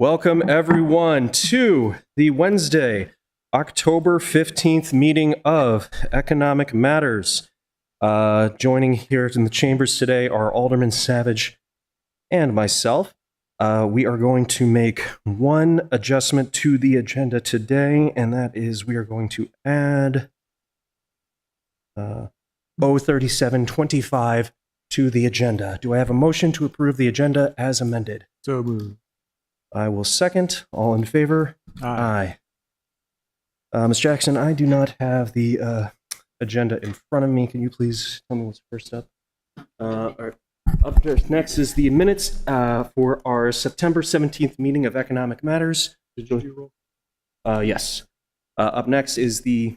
Welcome, everyone, to the Wednesday, October 15th meeting of Economic Matters. Joining here in the chambers today are Alderman Savage and myself. We are going to make one adjustment to the agenda today, and that is we are going to add 03725 to the agenda. Do I have a motion to approve the agenda as amended? So moved. I will second. All in favor? Aye. Ms. Jackson, I do not have the agenda in front of me. Can you please tell me what's first up? All right. Up next is the minutes for our September 17th meeting of Economic Matters. Did you roll? Yes. Up next is the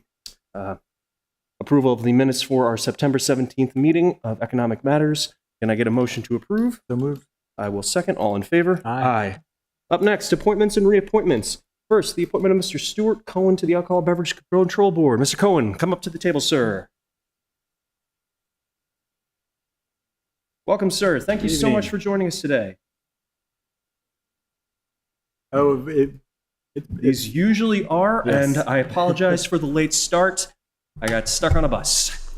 approval of the minutes for our September 17th meeting of Economic Matters. Can I get a motion to approve? So moved. I will second. All in favor? Aye. Up next, appointments and reappointments. First, the appointment of Mr. Stuart Cohen to the Alcohol Beverage Control Board. Mr. Cohen, come up to the table, sir. Welcome, sir. Thank you so much for joining us today. Oh, These usually are, Yes. and I apologize for the late start. I got stuck on a bus.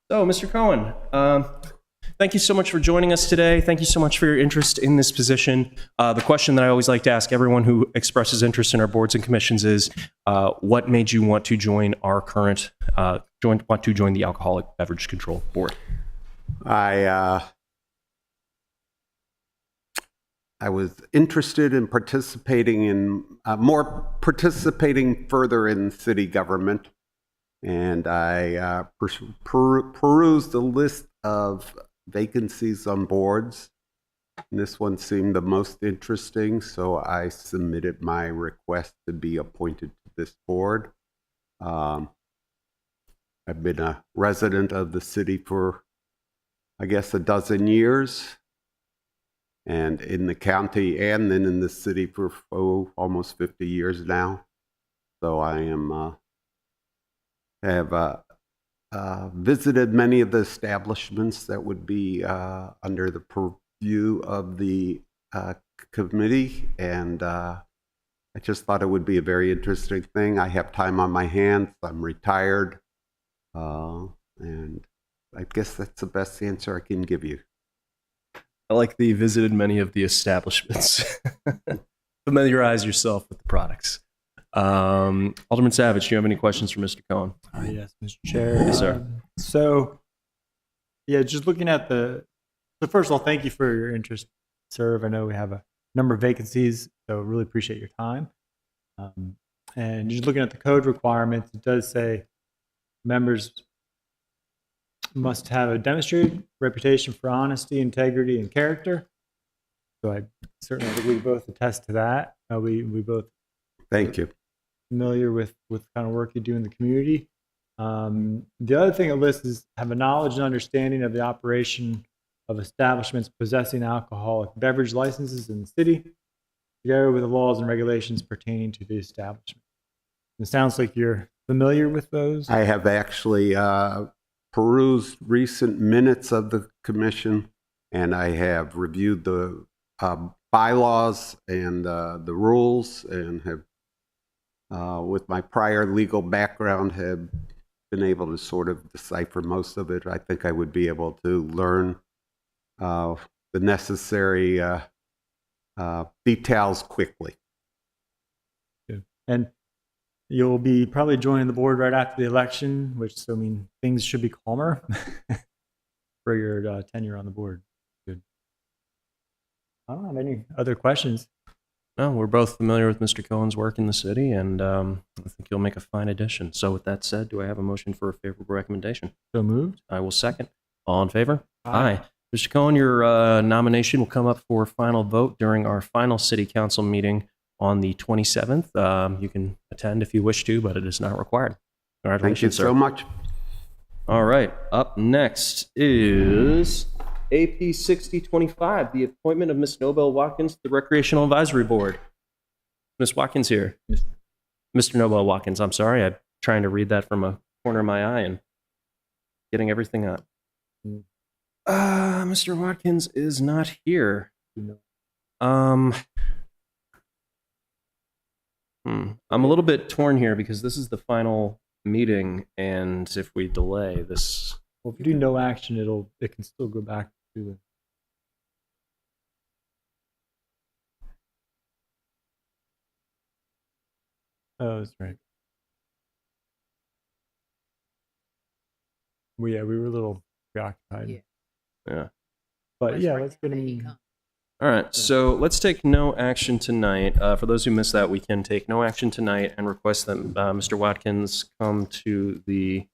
So, Mr. Cohen, thank you so much for joining us today. Thank you so much for your interest in this position. The question that I always like to ask everyone who expresses interest in our boards and commissions is, what made you want to join our current, want to join the Alcoholic Beverage Control Board? I was interested in participating further in city government, and I perused the list of vacancies on boards. And this one seemed the most interesting, so I submitted my request to be appointed to this board. I've been a resident of the city for, I guess, a dozen years, and in the county and then in the city for almost 50 years now. So I have visited many of the establishments that would be under the purview of the committee, and I just thought it would be a very interesting thing. I have time on my hands. I'm retired, and I guess that's the best answer I can give you. I like the visited many of the establishments. Familiarize yourself with the products. Alderman Savage, do you have any questions for Mr. Cohen? Yes, Mr. Chair. Yes, sir. Just looking at so first of all, thank you for your interest, serve. I know we have a number of vacancies, so really appreciate your time. And just looking at the code requirements, it does say members must have a demonstrated reputation for honesty, integrity, and character. So I certainly think we both attest to that. We both Thank you. familiar with kind of work you do in the community. The other thing it lists is have a knowledge and understanding of the operation of establishments possessing alcoholic beverage licenses in the city, together with the laws and regulations pertaining to the establishment. It sounds like you're familiar with those. I have actually perused recent minutes of the commission, and I have reviewed the bylaws and the rules, and have, with my prior legal background, have been able to sort of decipher most of it. I think I would be able to learn the necessary details quickly. And you'll be probably joining the board right after the election, which so mean things should be calmer for your tenure on the board. Good. I don't have any other questions. No, we're both familiar with Mr. Cohen's work in the city, and I think you'll make a fine addition. So with that said, do I have a motion for a favorable recommendation? So moved. I will second. All in favor? Aye. Mr. Cohen, your nomination will come up for final vote during our final city council meeting on the 27th. You can attend if you wish to, but it is not required. Thank you Congratulations, sir. so much. All right. Up next is AP 6025, the appointment of Ms. Nobel Watkins to the Recreational Advisory Board. Ms. Watkins here. Mr. Nobel Watkins, I'm sorry. I'm trying to read that from a corner of my eye and getting everything up. Mr. Watkins is not here. I'm a little bit torn here because this is the final meeting, and if we delay this, Well, if you do no action, it can still go back to the. Oh, that's right. We were a little preoccupied. Yeah. yeah. But yeah, let's get him. All right, so let's take no action tonight. For those who missed that, we can take no action tonight and request that Mr. Watkins come to the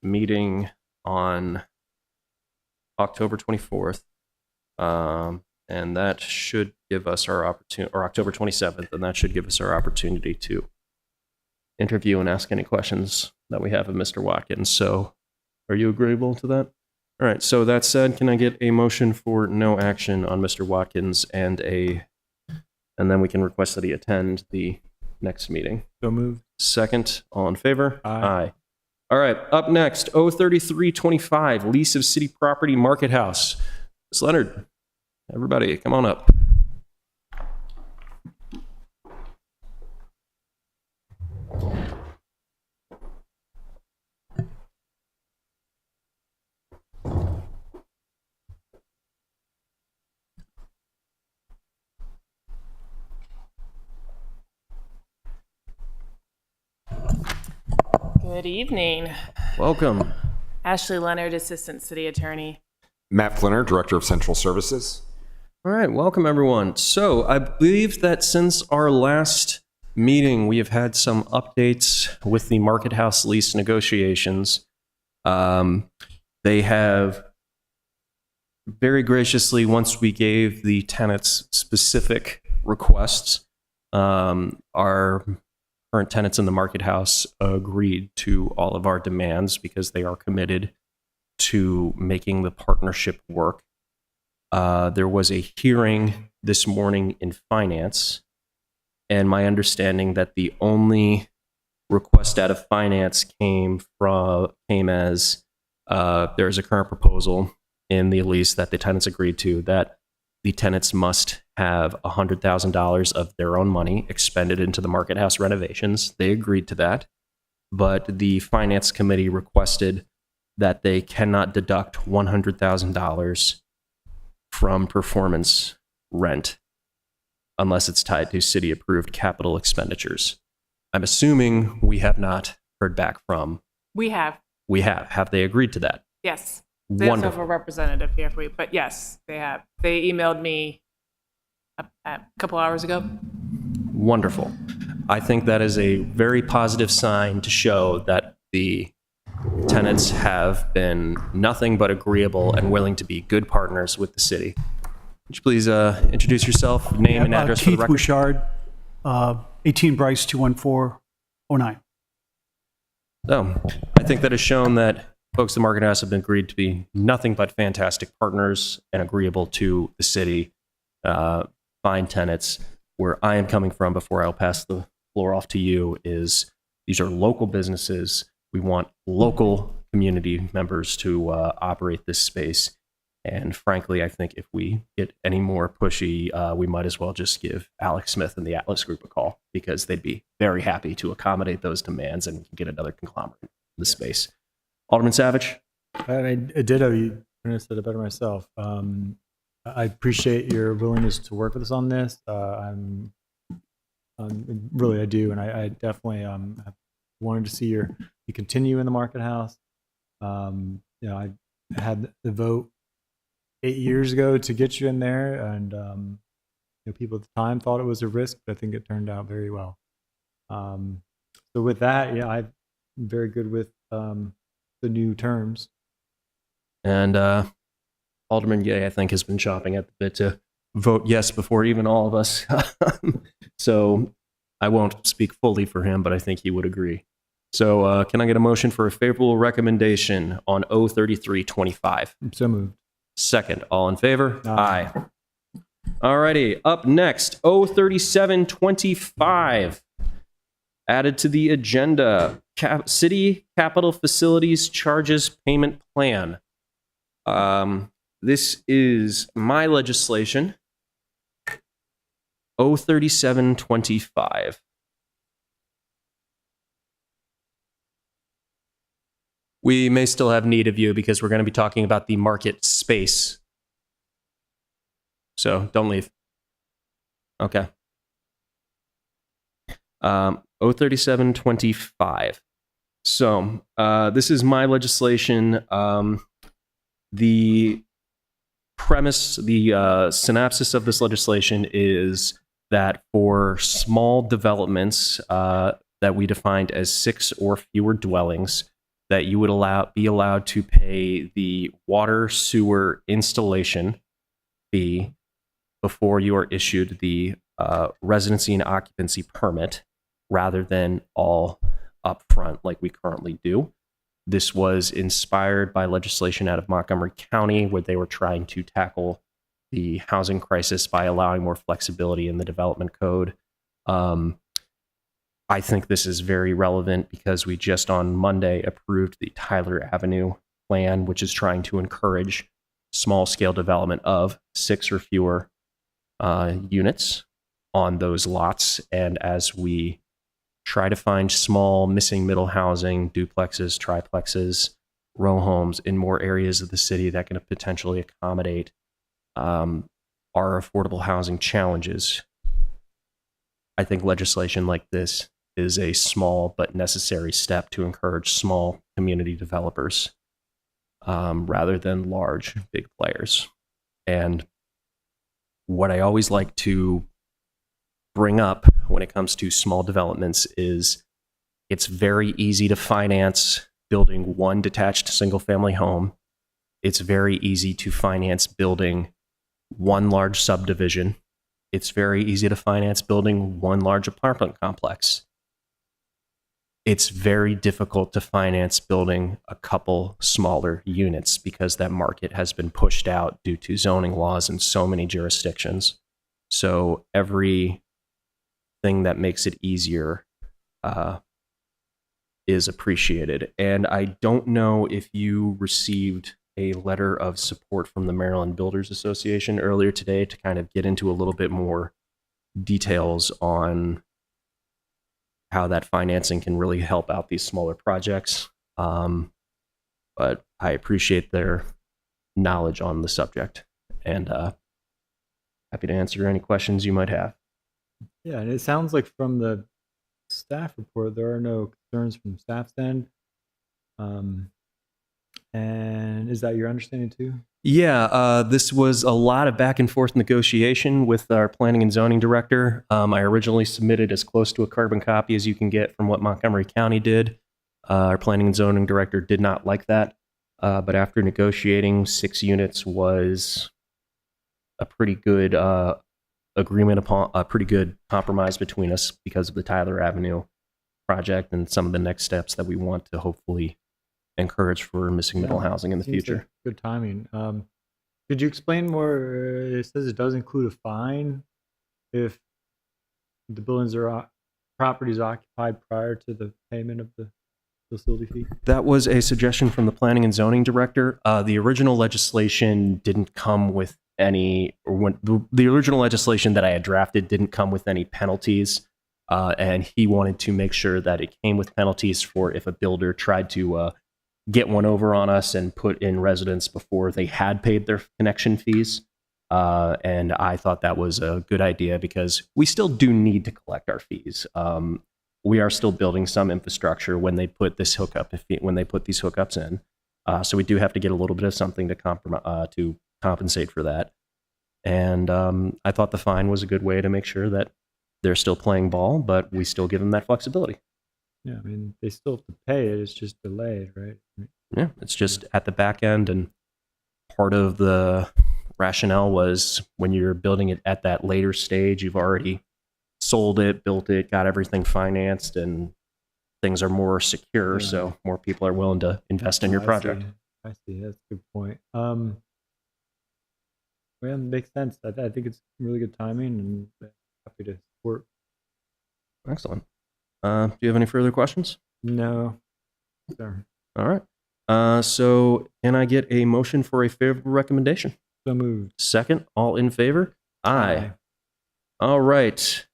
meeting on October 24th. And that should give us our opportunity, or October 27th, and that should give us our opportunity to interview and ask any questions that we have of Mr. Watkins. So are you agreeable to that? All right, so that said, can I get a motion for no action on Mr. Watkins and then we can request that he attend the next meeting? So moved. Second, all in favor? Aye. All right, up next, 03325, lease of city property Market House. Ms. Leonard, everybody, come on up. Good evening. Welcome. Ashley Leonard, Assistant City Attorney. Matt Flinner, Director of Central Services. All right, welcome everyone. So I believe that since our last meeting, we have had some updates with the Market House lease negotiations. They have very graciously, once we gave the tenants specific requests, our current tenants in the Market House agreed to all of our demands because they are committed to making the partnership work. There was a hearing this morning in finance, and my understanding that the only request out of finance came as there's a current proposal in the lease that the tenants agreed to that the tenants must have $100,000 of their own money expended into the Market House renovations. They agreed to that, but the finance committee requested that they cannot deduct $100,000 from performance rent unless it's tied to city-approved capital expenditures. I'm assuming we have not heard back from. We have. We have. Have they agreed to that? Yes. They also have Wonderful. a representative here for you, but yes, they have. They emailed me a couple hours ago. Wonderful. I think that is a very positive sign to show that the tenants have been nothing but agreeable and willing to be good partners with the city. Would you please introduce yourself, name and address for the Keith record? Bouchard, 18 Bryce, 21409. So, I think that has shown that folks at the Market House have been agreed to be nothing but fantastic partners and agreeable to the city, fine tenants. Where I am coming from, before I'll pass the floor off to you, is these are local businesses. We want local community members to operate this space. And frankly, I think if we get any more pushy, we might as well just give Alex Smith and the Atlas Group a call, because they'd be very happy to accommodate those demands and get another conglomerate in the space. Alderman Savage? I ditto. You couldn't have said it better myself. I appreciate your willingness to work with us on this. Really, I do, and I definitely have wanted to see you continue in the Market House. I had the vote 8 years ago to get you in there, and people at the time thought it was a risk, but I think it turned out very well. So with that, I'm very good with the new terms. And Alderman Gay, I think, has been chomping at the bit to vote yes before even all of us. So I won't speak fully for him, but I think he would agree. So can I get a motion for a favorable recommendation on 03325? So moved. Second, all in favor? Aye. All righty, up next, 03725. Added to the agenda, City Capital Facilities Charges Payment Plan. This is my legislation, 03725. We may still have need of you because we're going to be talking about the market space. So don't leave. Okay. 03725. So this is my legislation. The premise, the synopsis of this legislation is that for small developments that we defined as 6 or fewer dwellings, that you would be allowed to pay the water sewer installation fee before you are issued the residency and occupancy permit, rather than all upfront like we currently do. This was inspired by legislation out of Montgomery County, where they were trying to tackle the housing crisis by allowing more flexibility in the development code. I think this is very relevant because we just on Monday approved the Tyler Avenue plan, which is trying to encourage small-scale development of 6 or fewer units on those lots. And as we try to find small missing middle housing, duplexes, triplexes, row homes in more areas of the city that can potentially accommodate our affordable housing challenges, I think legislation like this is a small but necessary step to encourage small community developers rather than large, big players. And what I always like to bring up when it comes to small developments is it's very easy to finance building one detached single-family home. It's very easy to finance building one large subdivision. It's very easy to finance building one large apartment complex. It's very difficult to finance building a couple smaller units because that market has been pushed out due to zoning laws in so many jurisdictions. So everything that makes it easier is appreciated. And I don't know if you received a letter of support from the Maryland Builders Association earlier today to kind of get into a little bit more details on how that financing can really help out these smaller projects. But I appreciate their knowledge on the subject, and happy to answer any questions you might have. Yeah, and it sounds like from the staff report, there are no concerns from staff's end. And is that your understanding too? Yeah, this was a lot of back and forth negotiation with our planning and zoning director. I originally submitted as close to a carbon copy as you can get from what Montgomery County did. Our planning and zoning director did not like that. But after negotiating, 6 units was a pretty good agreement upon a pretty good compromise between us because of the Tyler Avenue project and some of the next steps that we want to hopefully encourage for missing middle housing in the Seems future. like good timing. Could you explain more? It says it does include a fine if the buildings are properties occupied prior to the payment of the facility fee. That was a suggestion from the planning and zoning director. The original legislation didn't come with any, or when the original legislation that I had drafted didn't come with any penalties. And he wanted to make sure that it came with penalties for if a builder tried to get one over on us and put in residents before they had paid their connection fees. And I thought that was a good idea because we still do need to collect our fees. We are still building some infrastructure when they put this when they put these hookups in. So we do have to get a little bit of something to compensate for that. And I thought the fine was a good way to make sure that they're still playing ball, but we still give them that flexibility. Yeah, I mean, they still have to pay it. It's just delayed, right? Yeah, it's just at the back end. And part of the rationale was when you're building it at that later stage, you've already sold it, built it, got everything financed, and things are more secure. Yeah. So more people are willing to invest in your project. I see. That's a good point. Well, it makes sense. I think it's really good timing, and happy to support. Excellent. Do you have any further questions? No, sir. All right. So can I get a motion for a favorable recommendation? So moved. Second, all in favor? Aye. All right.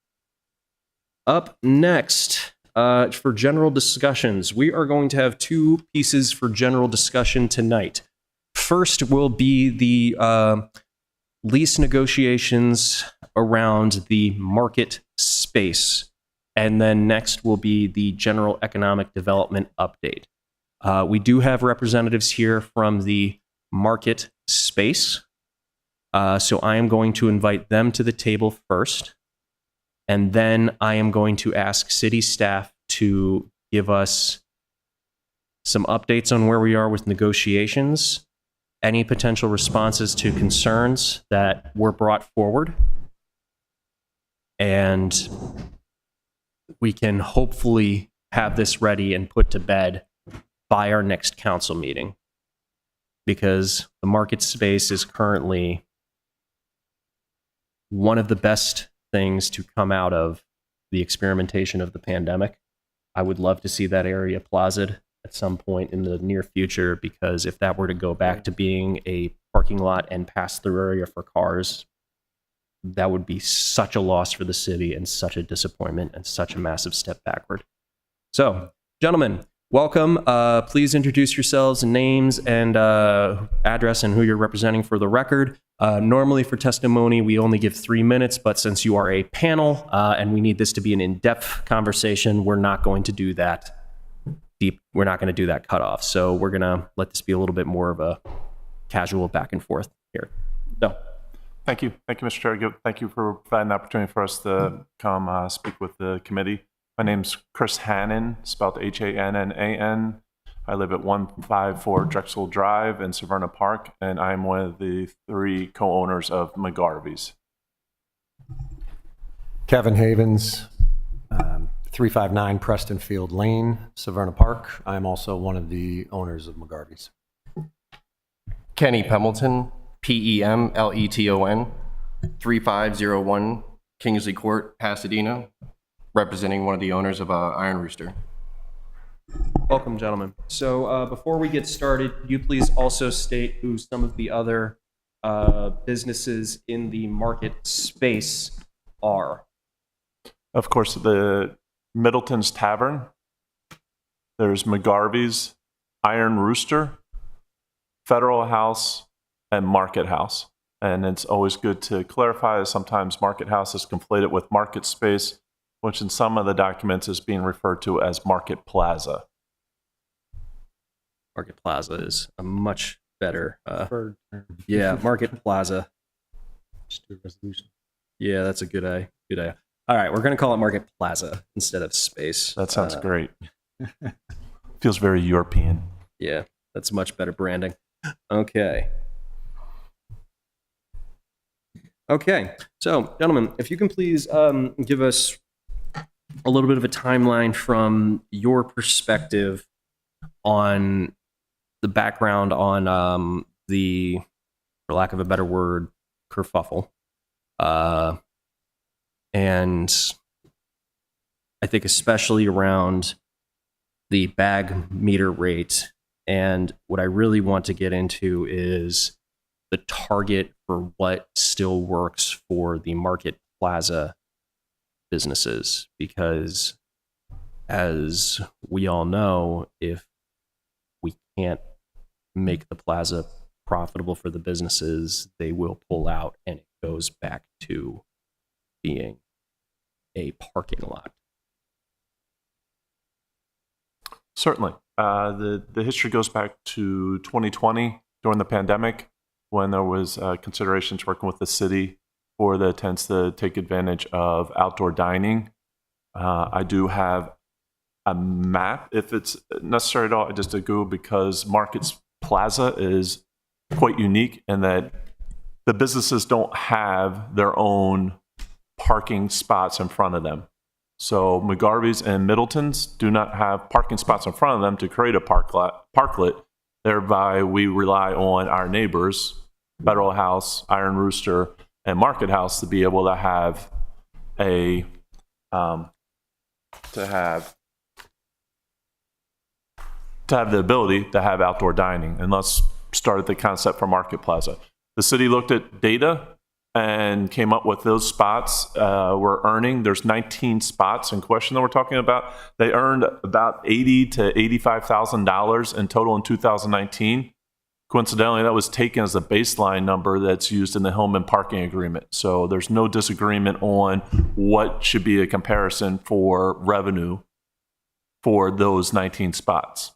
Up next, for general discussions, we are going to have two pieces for general discussion tonight. First will be the lease negotiations around the market space. And then next will be the general economic development update. We do have representatives here from the market space. So I am going to invite them to the table first. And then I am going to ask city staff to give us some updates on where we are with negotiations, any potential responses to concerns that were brought forward. And we can hopefully have this ready and put to bed by our next council meeting. Because the market space is currently one of the best things to come out of the experimentation of the pandemic. I would love to see that area plazaed at some point in the near future, because if that were to go back to being a parking lot and pass-through area for cars, that would be such a loss for the city and such a disappointment and such a massive step backward. So, gentlemen, welcome. Please introduce yourselves, names, and address, and who you're representing for the record. Normally for testimony, we only give 3 minutes, but since you are a panel and we need this to be an in-depth conversation, we're not going to do that deep. We're not going to do that cutoff. So we're going to let this be a little bit more of a casual back and forth here. So, thank you. Thank you, Mr. Chair. Thank you for providing the opportunity for us to come speak with the committee. My name's Chris Hannan, spelled Hannan. I live at 154 Drexel Drive in Severna Park, and I'm one of the 3 co-owners of McGarvey's. Kevin Havens, 359 Preston Field Lane, Severna Park. I'm also one of the owners of McGarvey's. Kenny Pemberton, Pemleton, 3501 Kingsley Court, Pasadena, representing one of the owners of Iron Rooster. welcome, gentlemen. So before we get started, could you please also state who some of the other businesses in the market space are? Of course, the Middleton's Tavern. There's McGarvey's, Iron Rooster, Federal House, and Market House. And it's always good to clarify, sometimes Market House is conflated with Market Space, which in some of the documents is being referred to as Market Plaza. Market Plaza is a much better. Preferred term. Yeah, Market Plaza. Just do a resolution. Yeah, that's a good idea. All right, we're going to call it Market Plaza instead of Space. That sounds great. Feels very European. Yeah, that's much better branding. Okay. Okay, so gentlemen, if you can please give us a little bit of a timeline from your perspective on the background on the, for lack of a better word, kerfuffle. And I think especially around the bag meter rate. And what I really want to get into is the target for what still works for the Market Plaza businesses. Because as we all know, if we can't make the plaza profitable for the businesses, they will pull out and it goes back to being a parking lot. Certainly. The history goes back to 2020 during the pandemic, when there was considerations working with the city for the tenants to take advantage of outdoor dining. I do have a map, if it's necessary at all. I just did Google, because Markets Plaza is quite unique in that the businesses don't have their own parking spots in front of them. So McGarvey's and Middleton's do not have parking spots in front of them to create a parklet. Thereby, we rely on our neighbors, Federal House, Iron Rooster, and Market House, to be able to have a to have the ability to have outdoor dining. And let's start at the concept for Market Plaza. The city looked at data and came up with those spots were earning. There's 19 spots in question that we're talking about. They earned about $80,000 to $85,000 in total in 2019. Coincidentally, that was taken as a baseline number that's used in the Hillman parking agreement. So there's no disagreement on what should be a comparison for revenue for those 19 spots.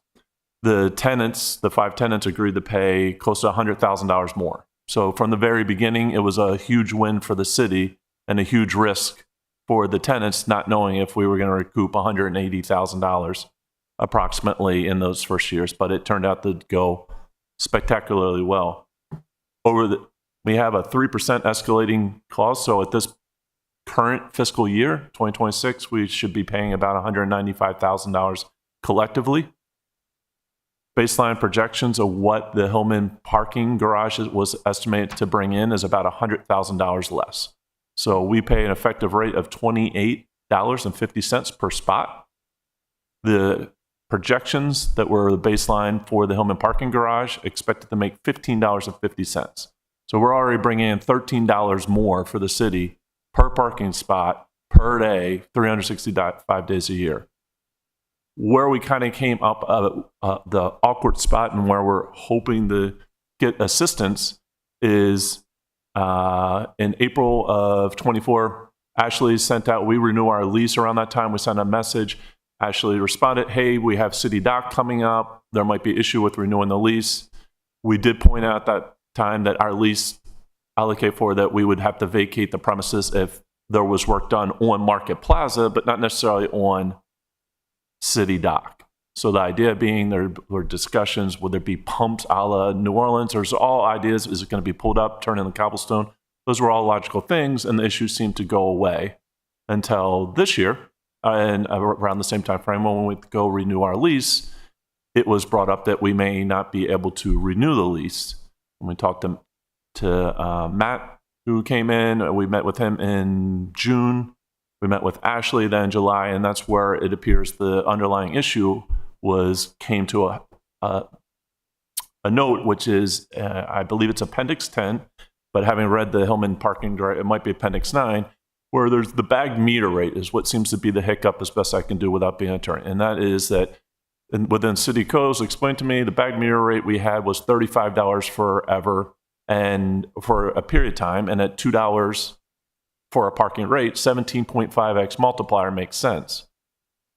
The tenants, the 5 tenants, agreed to pay close to $100,000 more. So from the very beginning, it was a huge win for the city and a huge risk for the tenants, not knowing if we were going to recoup $180,000 approximately in those first years. But it turned out to go spectacularly well. We have a 3% escalating clause. So at this current fiscal year, 2026, we should be paying about $195,000 collectively. Baseline projections of what the Hillman parking garage was estimated to bring in is about $100,000 less. So we pay an effective rate of $28.50 per spot. The projections that were the baseline for the Hillman parking garage expected to make $15.50. So we're already bringing in $13 more for the city per parking spot per day, 365 days a year. Where we kind of came up the awkward spot and where we're hoping to get assistance is in April of 24, Ashley sent out, we renew our lease around that time. We sent a message. Ashley responded, hey, we have City Dock coming up. There might be an issue with renewing the lease. We did point out that time that our lease allocate for that we would have to vacate the premises if there was work done on Market Plaza, but not necessarily on City Dock. So the idea being there were discussions, would there be pumps a la New Orleans? There's all ideas. Is it going to be pulled up, turned into cobblestone? Those were all logical things, and the issue seemed to go away until this year. And around the same time frame when we go renew our lease, it was brought up that we may not be able to renew the lease. When we talked to Matt, who came in, we met with him in June. We met with Ashley then in July, and that's where it appears the underlying issue came to a note, which is, I believe it's Appendix 10, but having read the Hillman parking, it might be Appendix 9, where there's the bagged meter rate is what seems to be the hiccup as best I can do without being an attorney. And that is that within city codes, explained to me, the bagged meter rate we had was $35 forever and for a period of time, and at $2 for a parking rate, 17.5x multiplier makes sense.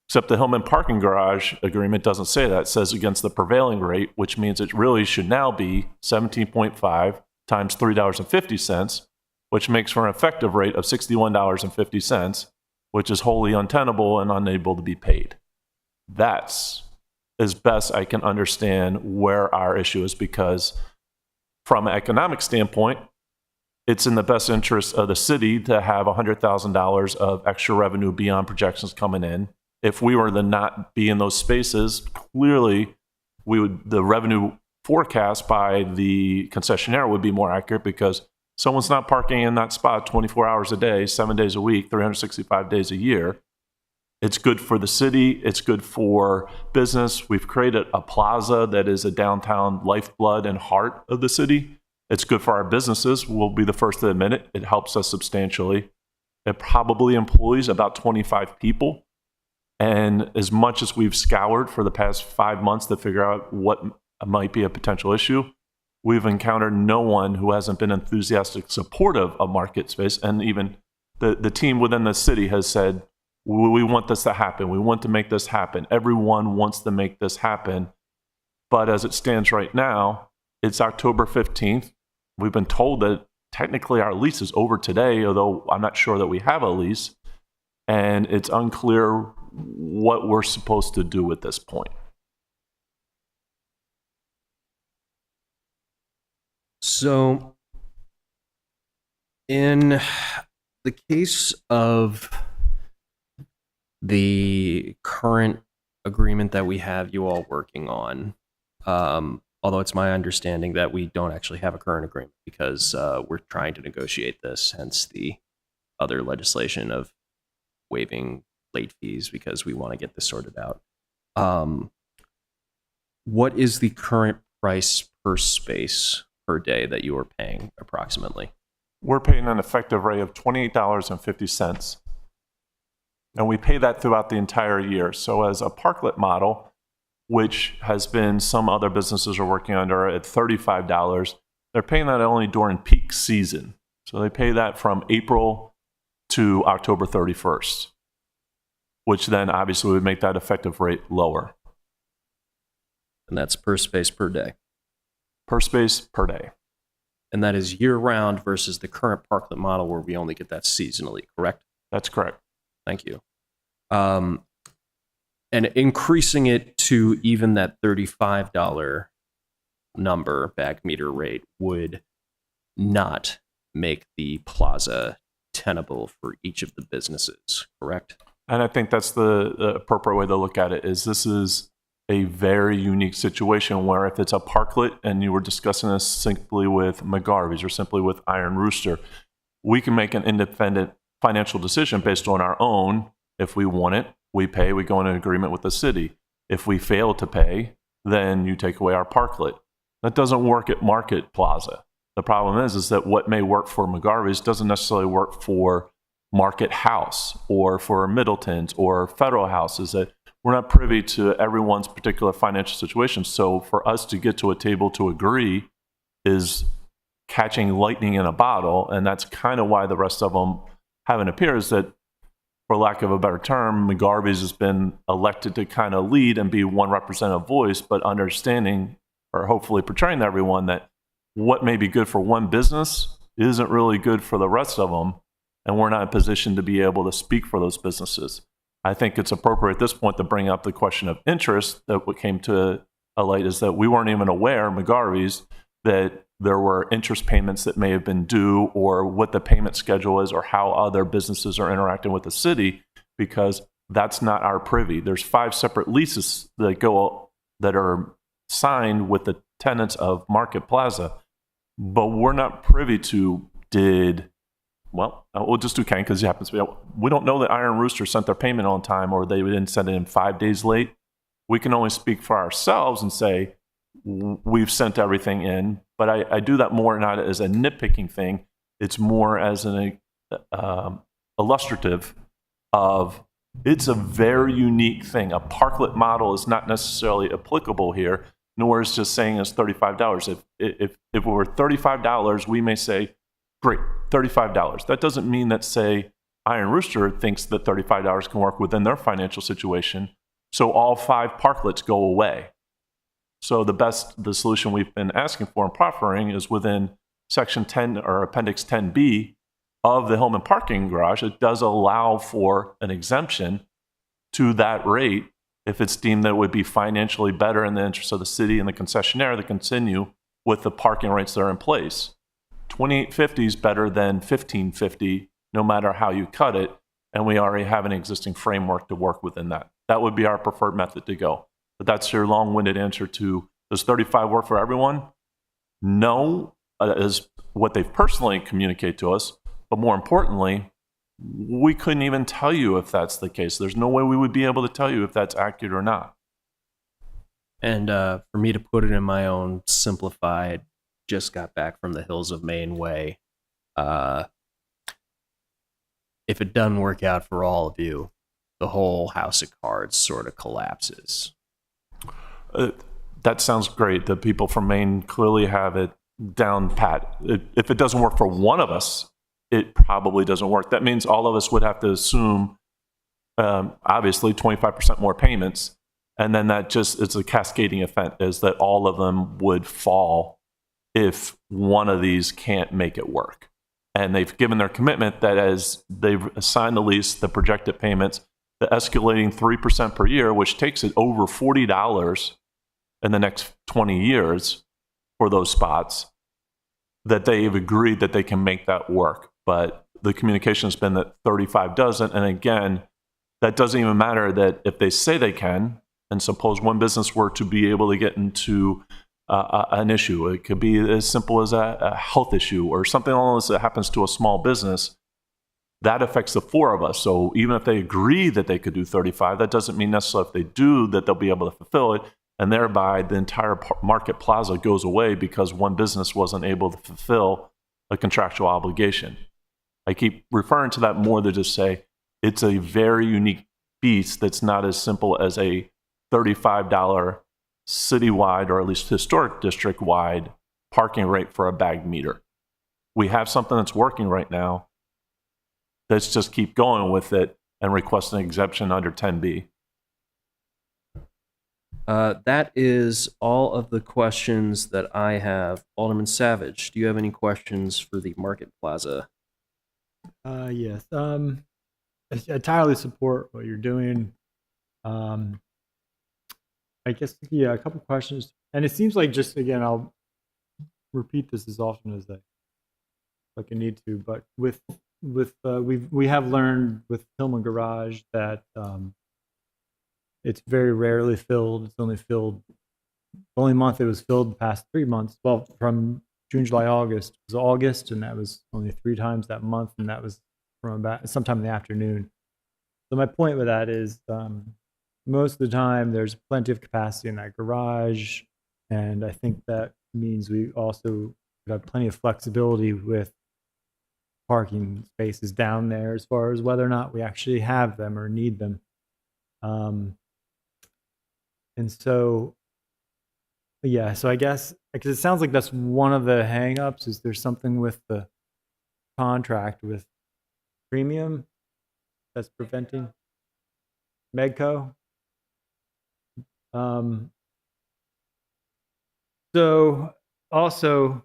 Except the Hillman parking garage agreement doesn't say that. It says against the prevailing rate, which means it really should now be 17.5 times $3.50, which makes for an effective rate of $61.50, which is wholly untenable and unable to be paid. That's as best I can understand where our issue is, because from an economic standpoint, it's in the best interest of the city to have $100,000 of extra revenue beyond projections coming in. If we were to not be in those spaces, clearly the revenue forecast by the concessionaire would be more accurate, because someone's not parking in that spot 24 hours a day, 7 days a week, 365 days a year. It's good for the city. It's good for business. We've created a plaza that is a downtown lifeblood and heart of the city. It's good for our businesses. We'll be the first to admit it. It helps us substantially. It probably employs about 25 people. And as much as we've scoured for the past 5 months to figure out what might be a potential issue, we've encountered no one who hasn't been enthusiastic supportive of market space. And even the team within the city has said, we want this to happen. We want to make this happen. Everyone wants to make this happen. But as it stands right now, it's October 15th. We've been told that technically our lease is over today, although I'm not sure that we have a lease. And it's unclear what we're supposed to do at this point. So, in the case of the current agreement that we have you all working on, although it's my understanding that we don't actually have a current agreement because we're trying to negotiate this, hence the other legislation of waiving late fees because we want to get this sorted out. What is the current price per space per day that you are paying approximately? we're paying an effective rate of $28.50. And we pay that throughout the entire year. So as a parklet model, which has been some other businesses are working under at $35, they're paying that only during peak season. So they pay that from April to October 31st, which then obviously would make that effective rate lower. And that's per space per day. Per space per day. And that is year-round versus the current parklet model where we only get that seasonally, correct? That's correct. Thank you. And increasing it to even that $35 number bag meter rate would not make the plaza tenable for each of the businesses, correct? And I think that's the appropriate way to look at it is this is a very unique situation where if it's a parklet and you were discussing this simply with McGarvey's or simply with Iron Rooster, we can make an independent financial decision based on our own. If we want it, we pay, we go in an agreement with the city. If we fail to pay, then you take away our parklet. That doesn't work at Market Plaza. The problem is that what may work for McGarvey's doesn't necessarily work for Market House or for Middleton's or Federal House, is that we're not privy to everyone's particular financial situation. So for us to get to a table to agree is catching lightning in a bottle, and that's kind of why the rest of them haven't appeared, is that, for lack of a better term, McGarvey's has been elected to kind of lead and be one representative voice, but understanding or hopefully portraying to everyone that what may be good for one business isn't really good for the rest of them, and we're not in a position to be able to speak for those businesses. I think it's appropriate at this point to bring up the question of interest that what came to a light is that we weren't even aware, McGarvey's, that there were interest payments that may have been due or what the payment schedule is or how other businesses are interacting with the city, because that's not our privy. There's 5 separate leases that are signed with the tenants of Market Plaza, but we're not privy to we'll just do Ken because it happens to be, we don't know that Iron Rooster sent their payment on time or they didn't send it in 5 days late. We can only speak for ourselves and say, we've sent everything in, but I do that more not as a nitpicking thing. It's more as an illustrative of it's a very unique thing. A parklet model is not necessarily applicable here, nor is just saying it's $35. If it were $35, we may say, great, $35. That doesn't mean that, say, Iron Rooster thinks that $35 can work within their financial situation, so all 5 parklets go away. So the solution we've been asking for and proffering is within Section 10 or Appendix 10B of the Hillman Parking Garage. It does allow for an exemption to that rate if it's deemed that it would be financially better in the interest of the city and the concessionaire to continue with the parking rates that are in place. $28.50 is better than $15.50 no matter how you cut it, and we already have an existing framework to work within that. That would be our preferred method to go. But that's your long-winded answer to, does 35 work for everyone? No, is what they've personally communicated to us. But more importantly, we couldn't even tell you if that's the case. There's no way we would be able to tell you if that's accurate or not. And for me to put it in my own simplified, just got back from the hills of Maine way, if it doesn't work out for all of you, the whole house of cards sort of collapses. That sounds great. The people from Maine clearly have it down pat. If it doesn't work for one of us, it probably doesn't work. That means all of us would have to assume, obviously, 25% more payments. And then it's a cascading effect, is that all of them would fall if one of these can't make it work. And they've given their commitment that as they've assigned the lease, the projected payments, the escalating 3% per year, which takes it over $40 in the next 20 years for those spots, that they've agreed that they can make that work. But the communication has been that 35 doesn't. And again, that doesn't even matter that if they say they can, and suppose one business were to be able to get into an issue, it could be as simple as a health issue or something else that happens to a small business, that affects the 4 of us. So even if they agree that they could do 35, that doesn't mean necessarily if they do that they'll be able to fulfill it. And thereby the entire Market Plaza goes away because one business wasn't able to fulfill a contractual obligation. I keep referring to that more to just say it's a very unique beast that's not as simple as a $35 citywide or at least historic district wide parking rate for a bagged meter. We have something that's working right now. Let's just keep going with it and request an exemption under 10B. That is all of the questions that I have. Alderman Savage, do you have any questions for the Market Plaza? Yes. I entirely support what you're doing. I guess, yeah, a couple questions. And it seems like, just again, I'll repeat this as often as I need to, but we have learned with Hillman Garage that it's very rarely filled. It's only filled, the only month it was filled the past 3 months. Well, from June, July, August was August, and that was only 3 times that month, and that was from about sometime in the afternoon. So my point with that is most of the time there's plenty of capacity in that garage, and I think that means we also have plenty of flexibility with parking spaces down there as far as whether or not we actually have them or need them. And so, yeah, so I guess, because it sounds like that's one of the hangups, is there's something with the contract with Premium that's preventing Medco. So also,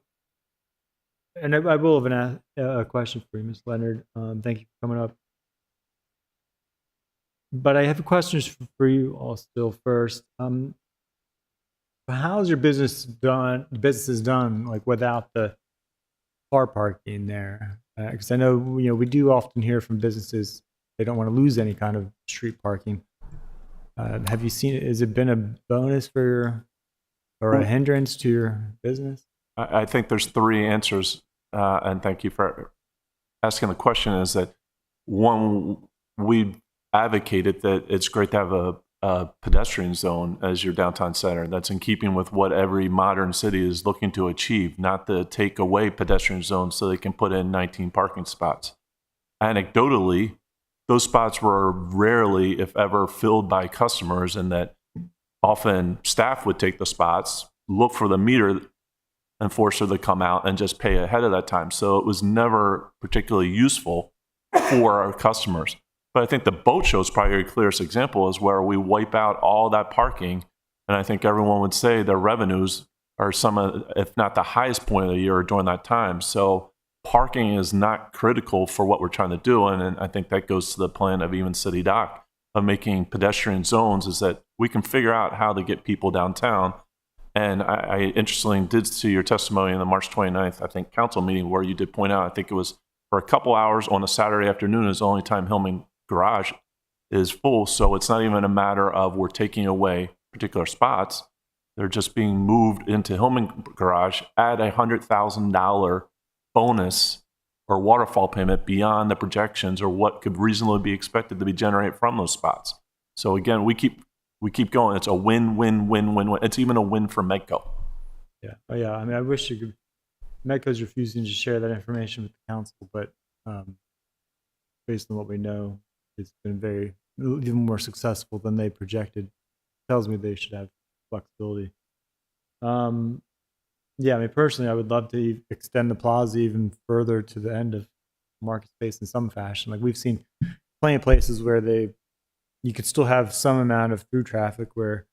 and I will have a question for you, Ms. Leonard. Thank you for coming up. But I have questions for you all still first. How's your business done? Business done like without the car parking there? Because I know we do often hear from businesses they don't want to lose any kind of street parking. Have you seen it? Has it been a bonus for your, or a hindrance to your business? I think there's 3 answers, and thank you for asking the question. Is that one, we advocated that it's great to have a pedestrian zone as your downtown center. That's in keeping with what every modern city is looking to achieve, not to take away pedestrian zones so they can put in 19 parking spots. Anecdotally, those spots were rarely, if ever, filled by customers, and that often staff would take the spots, look for the meter enforcer to come out, and just pay ahead of that time. So it was never particularly useful for our customers. But I think the boat show is probably your clearest example, is where we wipe out all that parking. And I think everyone would say their revenues are some of, if not the highest point of the year during that time. So parking is not critical for what we're trying to do. And I think that goes to the plan of even City Dock of making pedestrian zones, is that we can figure out how to get people downtown. And I interestingly did see your testimony in the March 29th, I think, council meeting, where you did point out, I think it was for a couple hours on a Saturday afternoon is the only time Hillman Garage is full. So it's not even a matter of we're taking away particular spots. They're just being moved into Hillman Garage at $100,000 bonus or waterfall payment beyond the projections or what could reasonably be expected to be generated from those spots. So again, we keep going. It's a win-win-win-win-win. It's even a win for Medco. Yeah. Oh, yeah. I mean, I wish you could. Medco's refusing to share that information with the council, but based on what we know, it's been even more successful than they projected. Tells me they should have flexibility. Yeah, I mean, personally, I would love to extend the plaza even further to the end of market space in some fashion. Like, we've seen plenty of places where you could still have some amount of through traffic where,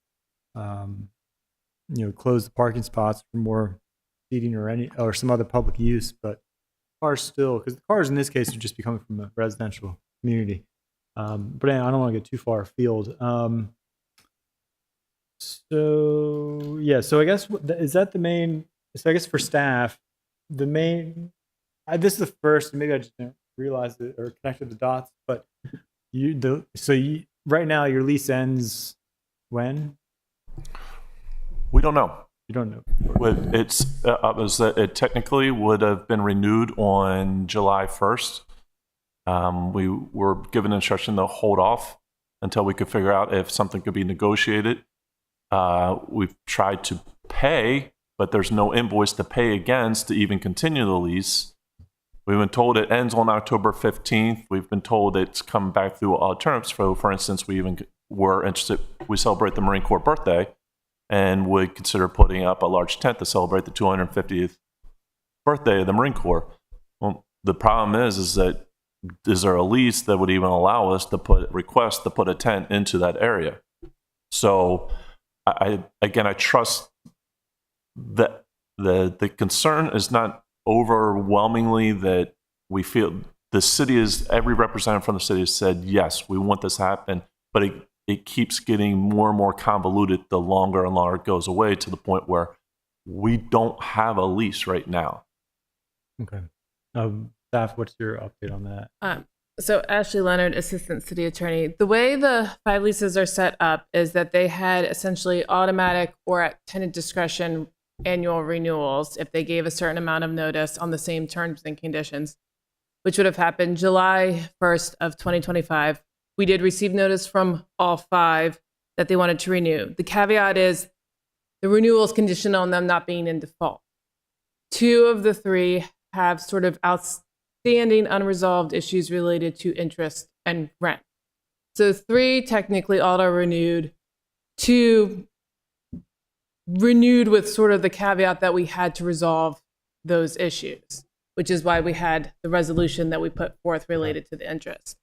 close the parking spots for more seating or some other public use, but cars still, because the cars in this case would just be coming from a residential community. But I don't want to get too far afield. So yeah, so I guess is that the main? So I guess for staff, the main. This is the first. Maybe I just didn't realize it or connected the dots. But right now your lease ends when? We don't know. You don't know. It technically would have been renewed on July 1st. We were given instruction to hold off until we could figure out if something could be negotiated. We've tried to pay, but there's no invoice to pay against to even continue the lease. We've been told it ends on October 15th. We've been told it's come back through alternatives. For instance, we even were interested, we celebrate the Marine Corps birthday and would consider putting up a large tent to celebrate the 250th birthday of the Marine Corps. Well, the problem is that is there a lease that would even allow us to request to put a tent into that area? So I trust that the concern is not overwhelmingly that we feel the city is, every representative from the city has said, yes, we want this to happen, but it keeps getting more and more convoluted the longer and longer it goes away, to the point where we don't have a lease right now. Okay. Staff, what's your update on that? So Ashley Leonard, Assistant City Attorney. The way the 5 leases are set up is that they had essentially automatic or at tenant discretion annual renewals if they gave a certain amount of notice on the same terms and conditions, which would have happened July 1st of 2025. We did receive notice from all 5 that they wanted to renew. The caveat is the renewal is conditioned on them not being in default. 2 of the 3 have sort of outstanding unresolved issues related to interest and rent. So 3 technically auto-renewed, 2 renewed with sort of the caveat that we had to resolve those issues, which is why we had the resolution that we put forth related to the interest.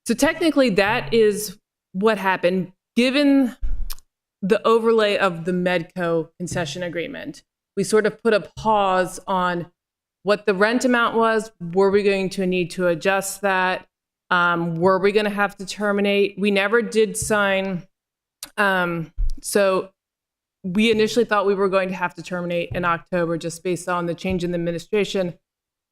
So technically that is what happened. Given the overlay of the Medco concession agreement, we sort of put a pause on what the rent amount was. Were we going to need to adjust that? Were we going to have to terminate? We never did sign. So we initially thought we were going to have to terminate in October just based on the change in the administration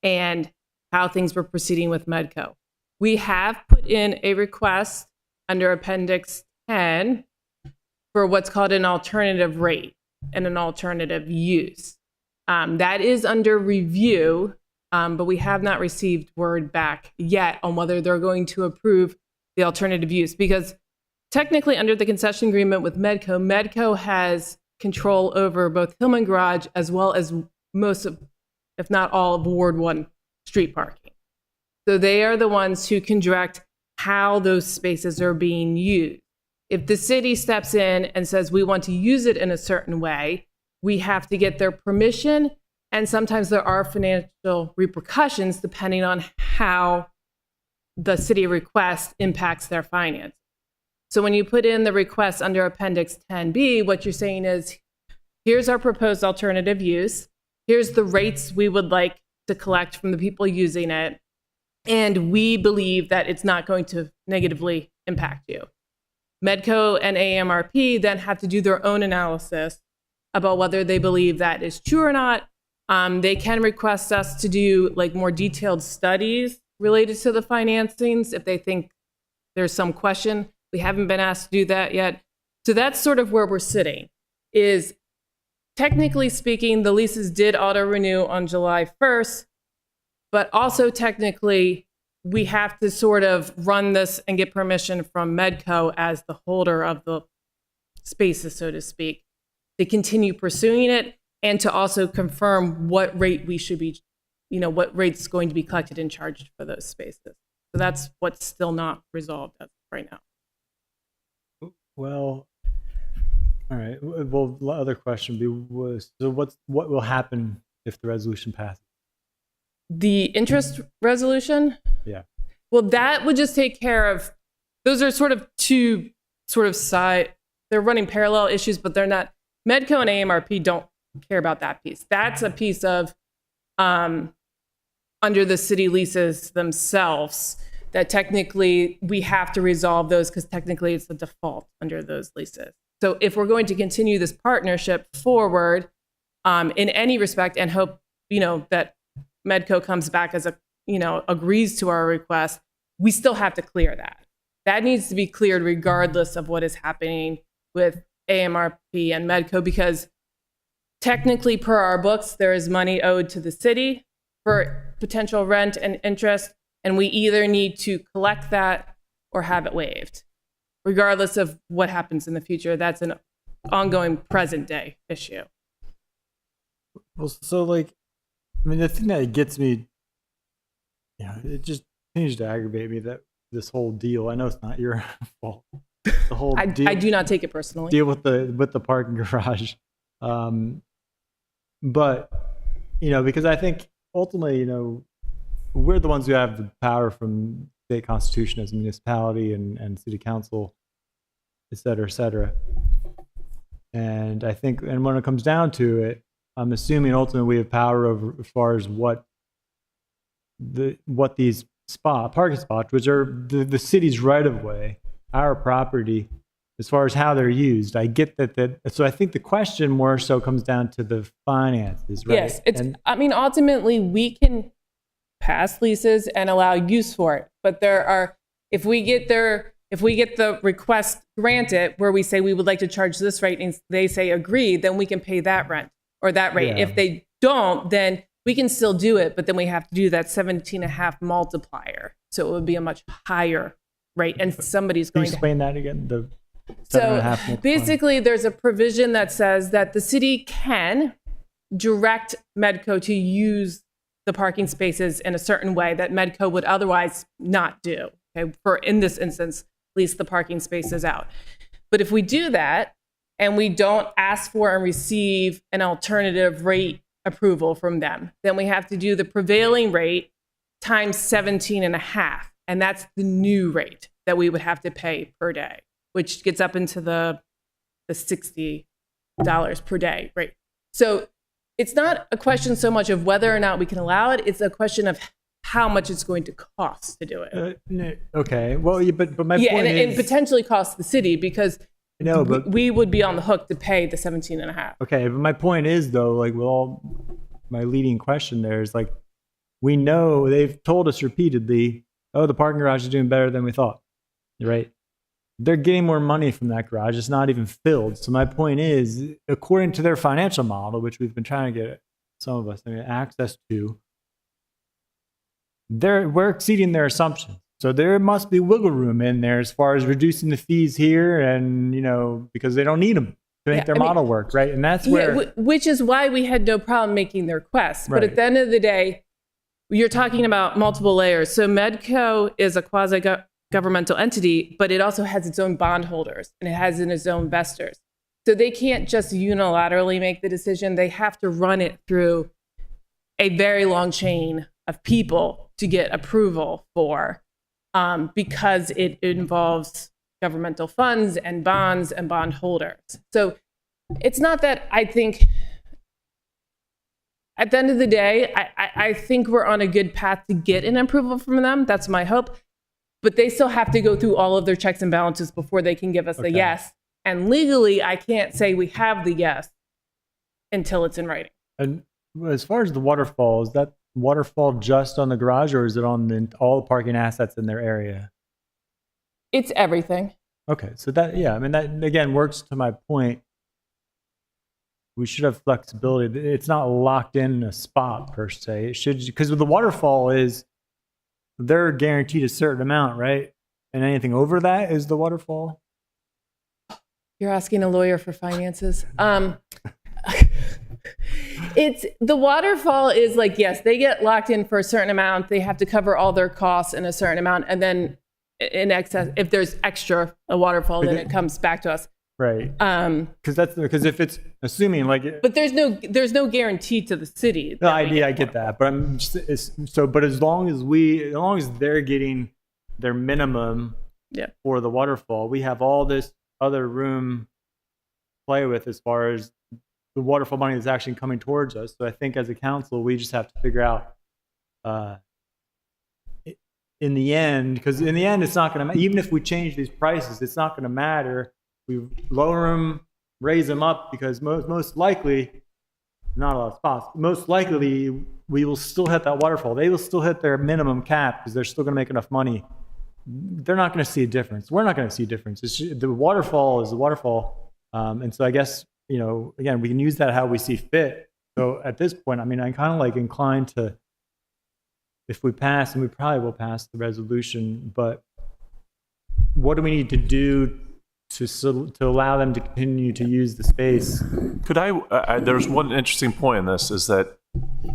and how things were proceeding with Medco. We have put in a request under Appendix 10 for what's called an alternative rate and an alternative use. That is under review, but we have not received word back yet on whether they're going to approve the alternative use, because technically under the concession agreement with Medco, Medco has control over both Hillman Garage as well as most of, if not all, of Ward 1 street parking. So they are the ones who can direct how those spaces are being used. If the city steps in and says we want to use it in a certain way, we have to get their permission, and sometimes there are financial repercussions depending on how the city request impacts their finance. So when you put in the request under Appendix 10B, what you're saying is, here's our proposed alternative use, here's the rates we would like to collect from the people using it, and we believe that it's not going to negatively impact you. Medco and AMRP then have to do their own analysis about whether they believe that is true or not. They can request us to do like more detailed studies related to the financings if they think there's some question. We haven't been asked to do that yet. So that's sort of where we're sitting, is technically speaking, the leases did auto-renew on July 1st, but also technically we have to sort of run this and get permission from Medco as the holder of the spaces, so to speak, to continue pursuing it and to also confirm what rate we should be, what rate's going to be collected and charged for those spaces. So that's what's still not resolved as of right now. Well, all right. Well, the other question was, so what will happen if the resolution passes? The interest resolution? Yeah. Well, that would just take care of, those are sort of two sort of they're running parallel issues, but they're not. Medco and AMRP don't care about that piece. That's a piece of under the city leases themselves that technically we have to resolve those because technically it's the default under those leases. So if we're going to continue this partnership forward in any respect and hope, that Medco comes back as agrees to our request, we still have to clear that. That needs to be cleared regardless of what is happening with AMRP and Medco, because technically per our books, there is money owed to the city for potential rent and interest, and we either need to collect that or have it waived. Regardless of what happens in the future, that's an ongoing present day issue. Well, so the thing that gets me Yeah, it just continues to aggravate me that this whole deal. I know it's not your fault. The whole I deal, do not take it personally. deal with the parking garage, but because I think ultimately, we're the ones who have the power from state constitution as a municipality and city council, et cetera, et cetera. And I think, and when it comes down to it, I'm assuming ultimately we have power over as far as what these parking spots, which are the city's right of way, our property, as far as how they're used. I get that. So I think the question more so comes down to the finances, right? Yes, ultimately we can pass leases and allow use for it, but if we get the request granted where we say we would like to charge this rate and they say agree, then we can pay that rent or that rate. Yeah. If they don't, then we can still do it, but then we have to do that 17.5 multiplier. So it would be a much higher rate, and somebody's Can going you to. explain that again? The 7.5 So multiplier. basically, there's a provision that says that the city can direct Medco to use the parking spaces in a certain way that Medco would otherwise not do. Okay, for in this instance, lease the parking spaces out. But if we do that and we don't ask for and receive an alternative rate approval from them, then we have to do the prevailing rate times 17.5. And that's the new rate that we would have to pay per day, which gets up into the $60 per day rate. So it's not a question so much of whether or not we can allow it. It's a question of how much it's going to cost to do it. Okay. Well, but my point and is, potentially cost the city because no, but we would be on the hook to pay the 17.5. okay. But my point is though, like with all my leading question there is like, we know they've told us repeatedly, oh, the parking garage is doing better than we thought, right? They're getting more money from that garage. It's not even filled. So my point is, according to their financial model, which we've been trying to get some of us access to, we're exceeding their assumptions. So there must be wiggle room in there as far as reducing the fees here, and because they don't need them to make their model work, right? And that's where, which is why we had no problem making the request. But Right. at the end of the day, you're talking about multiple layers. So Medco is a quasi-governmental entity, but it also has its own bondholders and it has its own investors. So they can't just unilaterally make the decision. They have to run it through a very long chain of people to get approval for, because it involves governmental funds and bonds and bondholders. So it's not that I think, at the end of the day, I think we're on a good path to get an approval from them. That's my hope. But they still have to go through all of their checks and balances before they can give us a yes. And legally, I can't say we have the yes until it's in writing. and as far as the waterfall, is that waterfall just on the garage, or is it on all the parking assets in their area? It's everything. Okay, so that that again works to my point. We should have flexibility. It's not locked in a spot per se. It should, because with the waterfall is they're guaranteed a certain amount, right? And anything over that is the waterfall. You're asking a lawyer for finances. It's the waterfall is like, yes, they get locked in for a certain amount. They have to cover all their costs in a certain amount. And then in excess, if there's extra a waterfall, then it comes back to us. Right. Because if it's assuming like, but there's no guarantee to the city. no, I get that, but I'm just, but as long as they're getting their minimum for the waterfall, we have all this other room to play with as far as the waterfall money that's actually coming towards us. So I think as a council, we just have to figure out in the end, because in the end, it's not going to, even if we change these prices, it's not going to matter. We lower them, raise them up, because most likely, not a lot of spots, most likely we will still hit that waterfall. They will still hit their minimum cap because they're still going to make enough money. They're not going to see a difference. We're not going to see a difference. The waterfall is the waterfall. And so I guess, again, we can use that how we see fit. So at this point, I'm kind of like inclined to, if we pass, and we probably will pass the resolution, but what do we need to do to allow them to continue to use the space? Could there's one interesting point in this, is that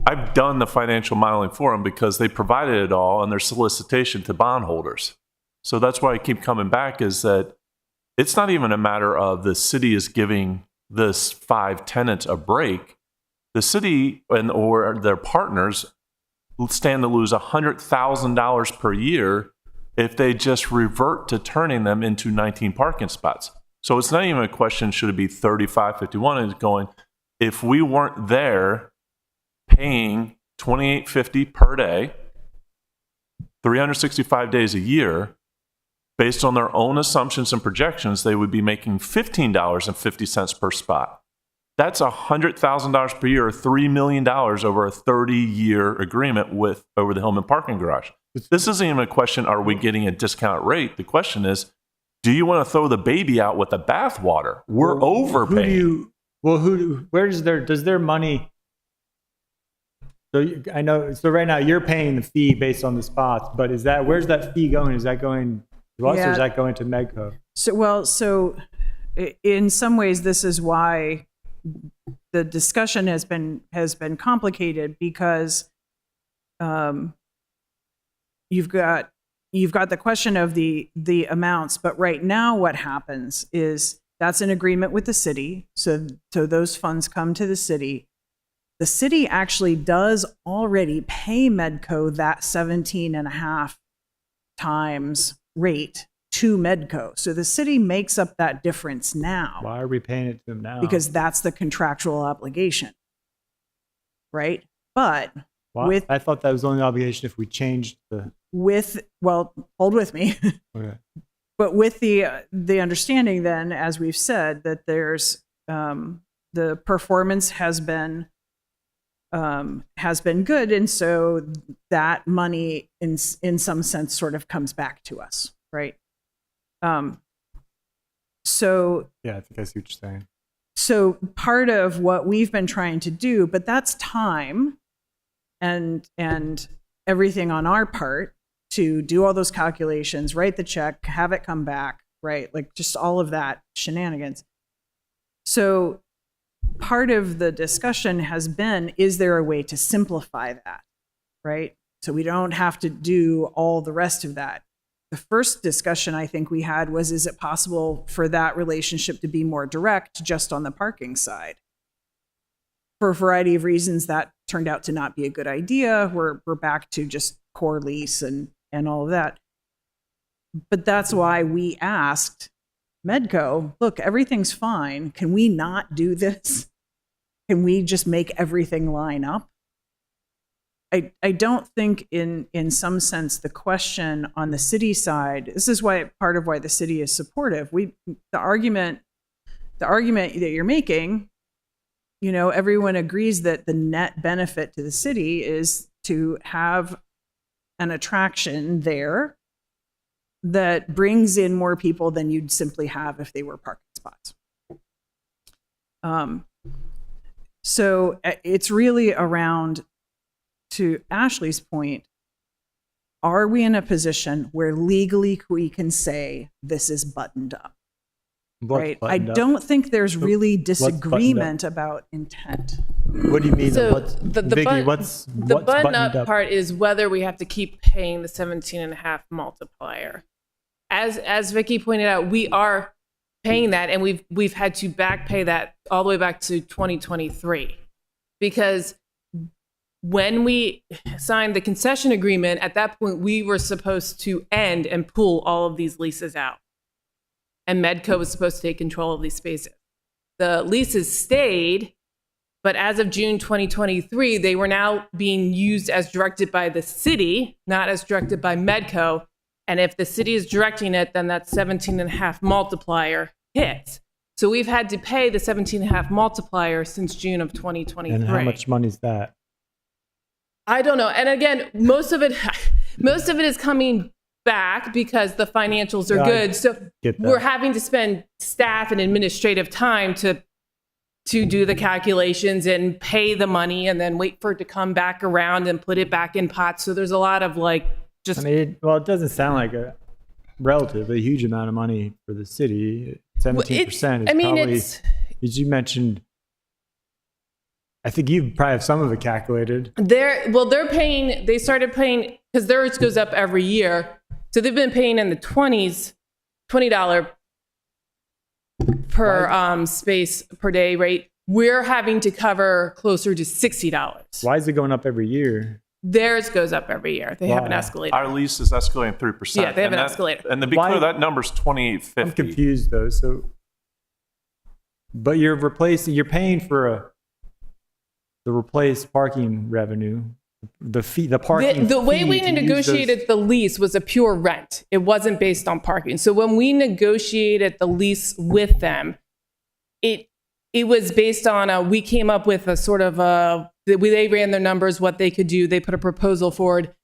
I've done the financial modeling for them because they provided it all in their solicitation to bondholders. So that's why I keep coming back, is that it's not even a matter of the city is giving this 5 tenants a break. The city or their partners stand to lose $100,000 per year if they just revert to turning them into 19 parking spots. So it's not even a question, should it be 35, 51? It's going, if we weren't there paying $28.50 per day, 365 days a year, based on their own assumptions and projections, they would be making $15.50 per spot. That's $100,000 per year, or $3 million over a 30-year agreement over the Hillman parking garage. This isn't even a question, are we getting a discount rate? The question is, do you want to throw the baby out with the bathwater? We're overpaying. Does their money? So I know. So right now you're paying the fee based on the spots, but where's that fee going? Is that going to us, or is that going to Medco? So in some ways, this is why the discussion has been complicated, because you've got the question of the amounts, but right now what happens is that's an agreement with the city, so those funds come to the city. The city actually does already pay Medco that 17.5 times rate to Medco. So the city makes up that difference now. Why are we paying it to them now? Because that's the contractual obligation, right? But I thought that was the only obligation if we changed the. Hold with me. Okay. But with the understanding then, as we've said, that there's the performance has been good, and so that money in some sense sort of comes back to us, right? So yeah, I think I see what you're saying. So part of what we've been trying to do, but that's time and everything on our part to do all those calculations, write the check, have it come back, right? Like just all of that shenanigans. So part of the discussion has been, is there a way to simplify that, right? So we don't have to do all the rest of that. The first discussion I think we had was, is it possible for that relationship to be more direct just on the parking side? For a variety of reasons, that turned out to not be a good idea. We're back to just core lease and all of that. But that's why we asked Medco, look, everything's fine. Can we not do this? Can we just make everything line up? I don't think in some sense the question on the city side, this is why part of why the city is supportive. The argument that you're making, you know, everyone agrees that the net benefit to the city is to have an attraction there that brings in more people than you'd simply have if they were parking spots. So it's really around, to Ashley's point, are we in a position where legally we can say this is buttoned up? Right. I don't think there's really disagreement about intent. What do you mean? So the button up part is whether we have to keep paying the 17.5 multiplier. As Vicky pointed out, we are paying that, and we've had to back pay that all the way back to 2023, because when we signed the concession agreement, at that point we were supposed to end and pull all of these leases out, and Medco was supposed to take control of these spaces. The leases stayed, but as of June 2023, they were now being used as directed by the city, not as directed by Medco. And if the city is directing it, then that 17.5 multiplier hits. So we've had to pay the 17.5 multiplier since June of 2023. And how much money is that? I don't know. And again, most of it is coming back because the financials are good. So we're having to spend staff and administrative time to do the calculations and pay the money and then wait for it to come back around and put it back in pots. So there's a lot of just. I mean, it doesn't sound like a relatively huge amount of money for the city. 17% is probably, as you mentioned, I think you probably have some of it calculated. They started paying, because theirs goes up every year. So they've been paying in the 20s, $20 per space per day rate. We're having to cover closer to $60. Why is it going up every year? Theirs goes up every year. They have an Why? escalator. Our lease is escalating 3%. Yeah, they have and an escalator. And to be Why- clear, that number's $28.50. I'm confused though. So, but you're paying for the replaced parking revenue, the fee, the parking. The way fee we to use negotiated those- the lease was a pure rent. It wasn't based on parking. So when we negotiated the lease with them, it was based on we came up with a sort of they ran their numbers, what they could do. They put a proposal forward,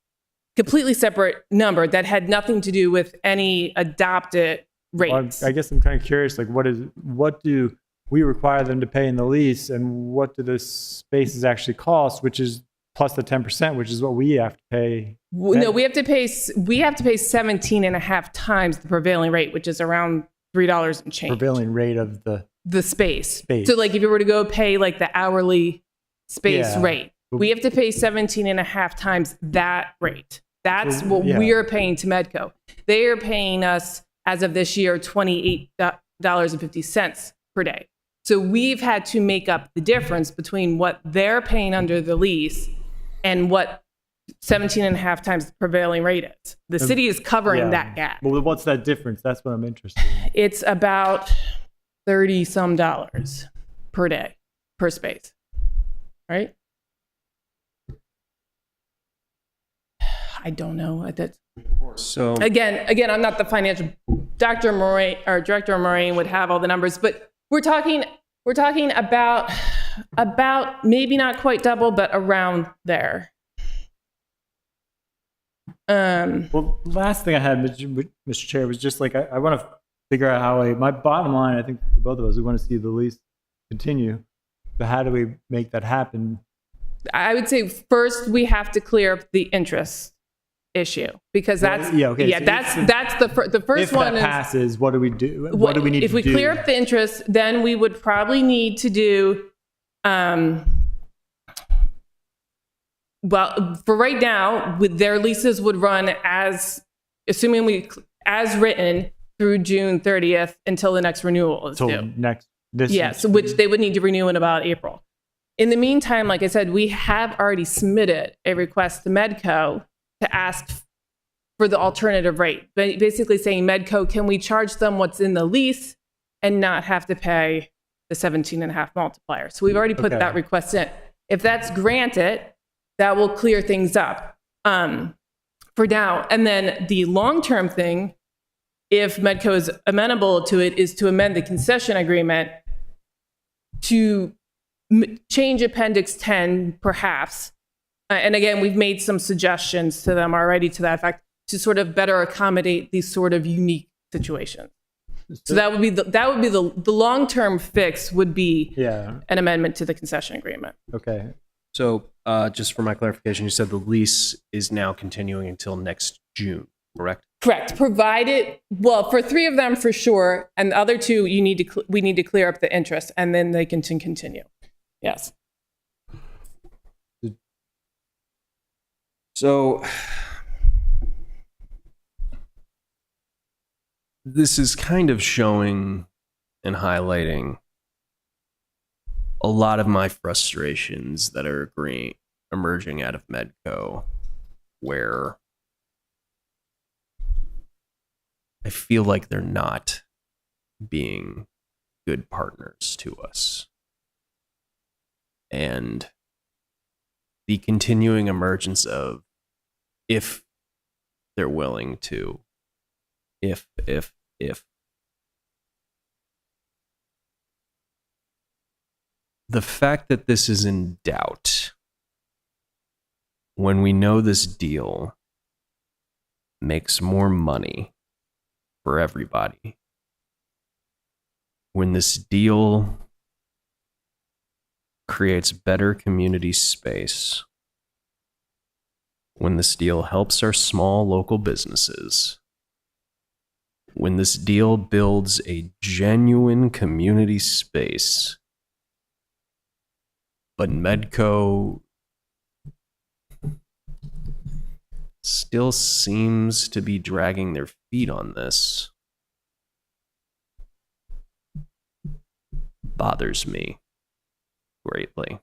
completely separate number that had nothing to do with any adopted rates. I guess I'm kind of curious, like what do we require them to pay in the lease, and what do the spaces actually cost, which is plus the 10%, which is what we have to pay. No, we have to pay 17.5 times the prevailing rate, which is around $3 and change. Prevailing rate of The space. Space. So like if you were to go pay like the hourly space Yeah. rate, we have to pay 17.5 times that rate. That's what Yeah. we're paying to Medco. They are paying us, as of this year, $28.50 per day. So we've had to make up the difference between what they're paying under the lease and what 17.5 times the prevailing rate is. The city is covering Yeah. that gap. Well, what's that difference? That's what I'm interested in. It's about $30 per day, per space, right? I don't know. So Again, I'm not the financial. Dr. Moraine or Director Moraine would have all the numbers, but we're talking about maybe not quite double, but around there. Well, last thing I had, Mr. Chair, was just like I want to figure out how my bottom line. I think for both of us, we want to see the lease continue. But how do we make that happen? I would say first we have to clear up the interest issue, because that's Well, yeah, okay, so that's the first If one. that passes, what do we do? What do we need if to we do? clear up the interest, then we would probably need to do well, for right now, with their leases would run as written through June 30th until the next renewal is Till due. this Yes, which they would need to renew in about April. In the meantime, like I said, we have already submitted a request to Medco to ask for the alternative rate. Basically saying, Medco, can we charge them what's in the lease and not have to pay the 17.5 multiplier? So we've already put Okay. that request in. If that's granted, that will clear things up for now. And then the long-term thing, if Medco is amenable to it, is to amend the concession agreement to change Appendix 10, perhaps. And again, we've made some suggestions to them already to that effect, to sort of better accommodate these sort of unique situations. So that would be the long-term fix would be Yeah. an amendment to the concession agreement. Okay. So, just for my clarification, you said the lease is now continuing until next June, correct? Correct. Provided, well, for 3 of them for sure, and the other 2, we need to clear up the interest, and then they can continue. Yes. So, this is kind of showing and highlighting a lot of my frustrations that are emerging out of Medco, where I feel like they're not being good partners to us. And the continuing emergence of, if they're willing to, if. The fact that this is in doubt, when we know this deal makes more money for everybody, when this deal creates better community space, when this deal helps our small local businesses, when this deal builds a genuine community space but Medco still seems to be dragging their feet on this. Bothers me greatly.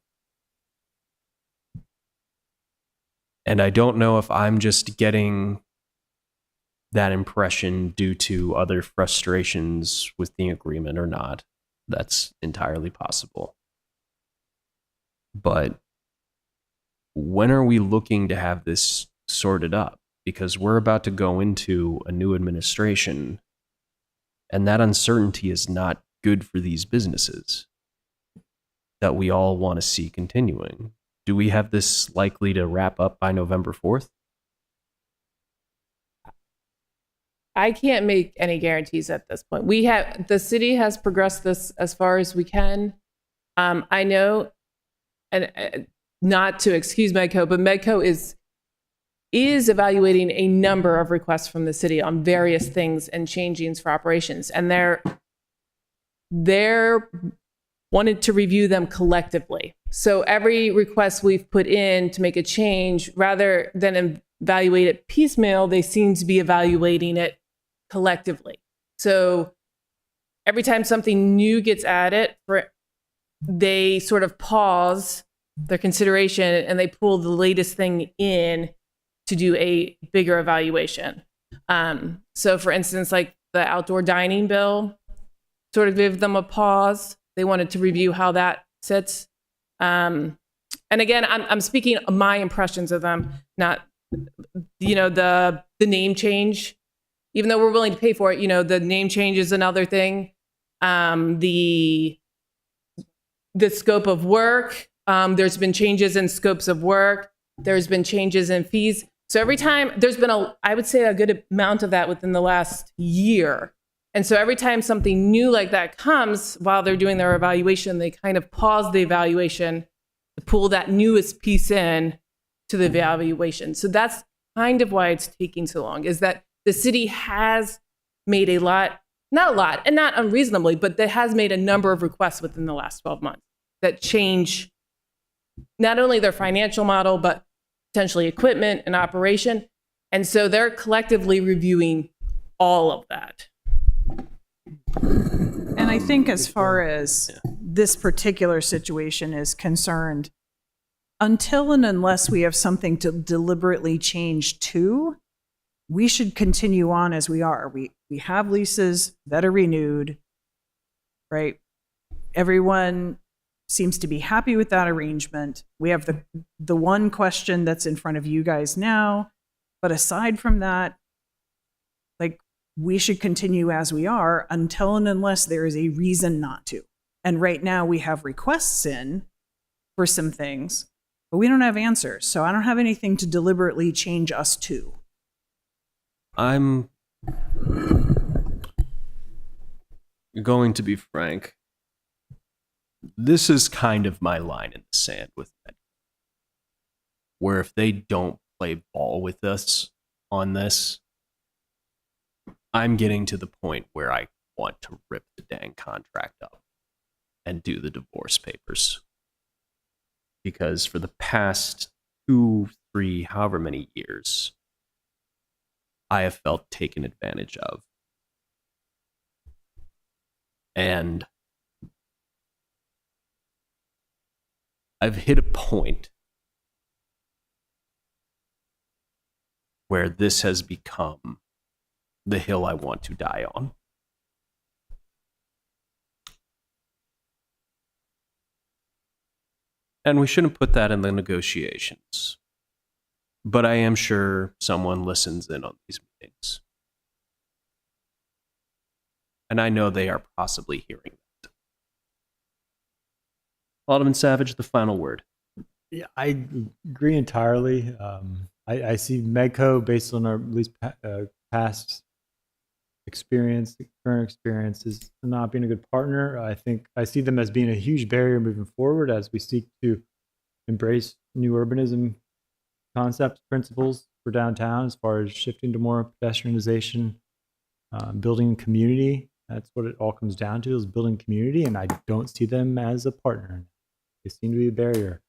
And I don't know if I'm just getting that impression due to other frustrations with the agreement or not. That's entirely possible. But when are we looking to have this sorted up? Because we're about to go into a new administration, and that uncertainty is not good for these businesses that we all want to see continuing. Do we have this likely to wrap up by November 4th? I can't make any guarantees at this point. The city has progressed this as far as we can. I know, and not to excuse Medco, but Medco is evaluating a number of requests from the city on various things and changings for operations, and they're wanted to review them collectively. So every request we've put in to make a change, rather than evaluate it piecemeal, they seem to be evaluating it collectively. So every time something new gets added, they sort of pause their consideration and they pull the latest thing in to do a bigger evaluation. So for instance, like the outdoor dining bill, sort of give them a pause. They wanted to review how that sits. And again, I'm speaking my impressions of them, not, the name change. Even though we're willing to pay for it, the name change is another thing. The scope of work, there's been changes in scopes of work. There's been changes in fees. So every time there's been I would say a good amount of that within the last year. And so every time something new like that comes while they're doing their evaluation, they kind of pause the evaluation to pull that newest piece in to the evaluation. So that's kind of why it's taking so long, is that the city has made not a lot, and not unreasonably, but that has made a number of requests within the last 12 months that change not only their financial model, but potentially equipment and operation. And so they're collectively reviewing all of that. And I think as far as this particular situation is concerned, until and unless we have something to deliberately change to, we should continue on as we are. We have leases that are renewed, right? Everyone seems to be happy with that arrangement. We have the one question that's in front of you guys now, but aside from that, we should continue as we are until and unless there is a reason not to. And right now we have requests in for some things, but we don't have answers. So I don't have anything to deliberately change us to. I'm going to be frank. This is kind of my line in the sand with Medco, where if they don't play ball with us on this, I'm getting to the point where I want to rip the dang contract up and do the divorce papers. Because for the past 2, 3, however many years, I have felt taken advantage of. And I've hit a point where this has become the hill I want to die on. And we shouldn't put that in the negotiations. But I am sure someone listens in on these meetings. And I know they are possibly hearing that. Alderman Savage, the final word. Yeah, I agree entirely. I see Medco, based on our at least past experience, current experience, is not being a good partner. I think I see them as being a huge barrier moving forward as we seek to embrace new urbanism concepts, principles for downtown, as far as shifting to more pedestrianization, building community. That's what it all comes down to, is building community, and I don't see them as a partner. They seem to be a barrier.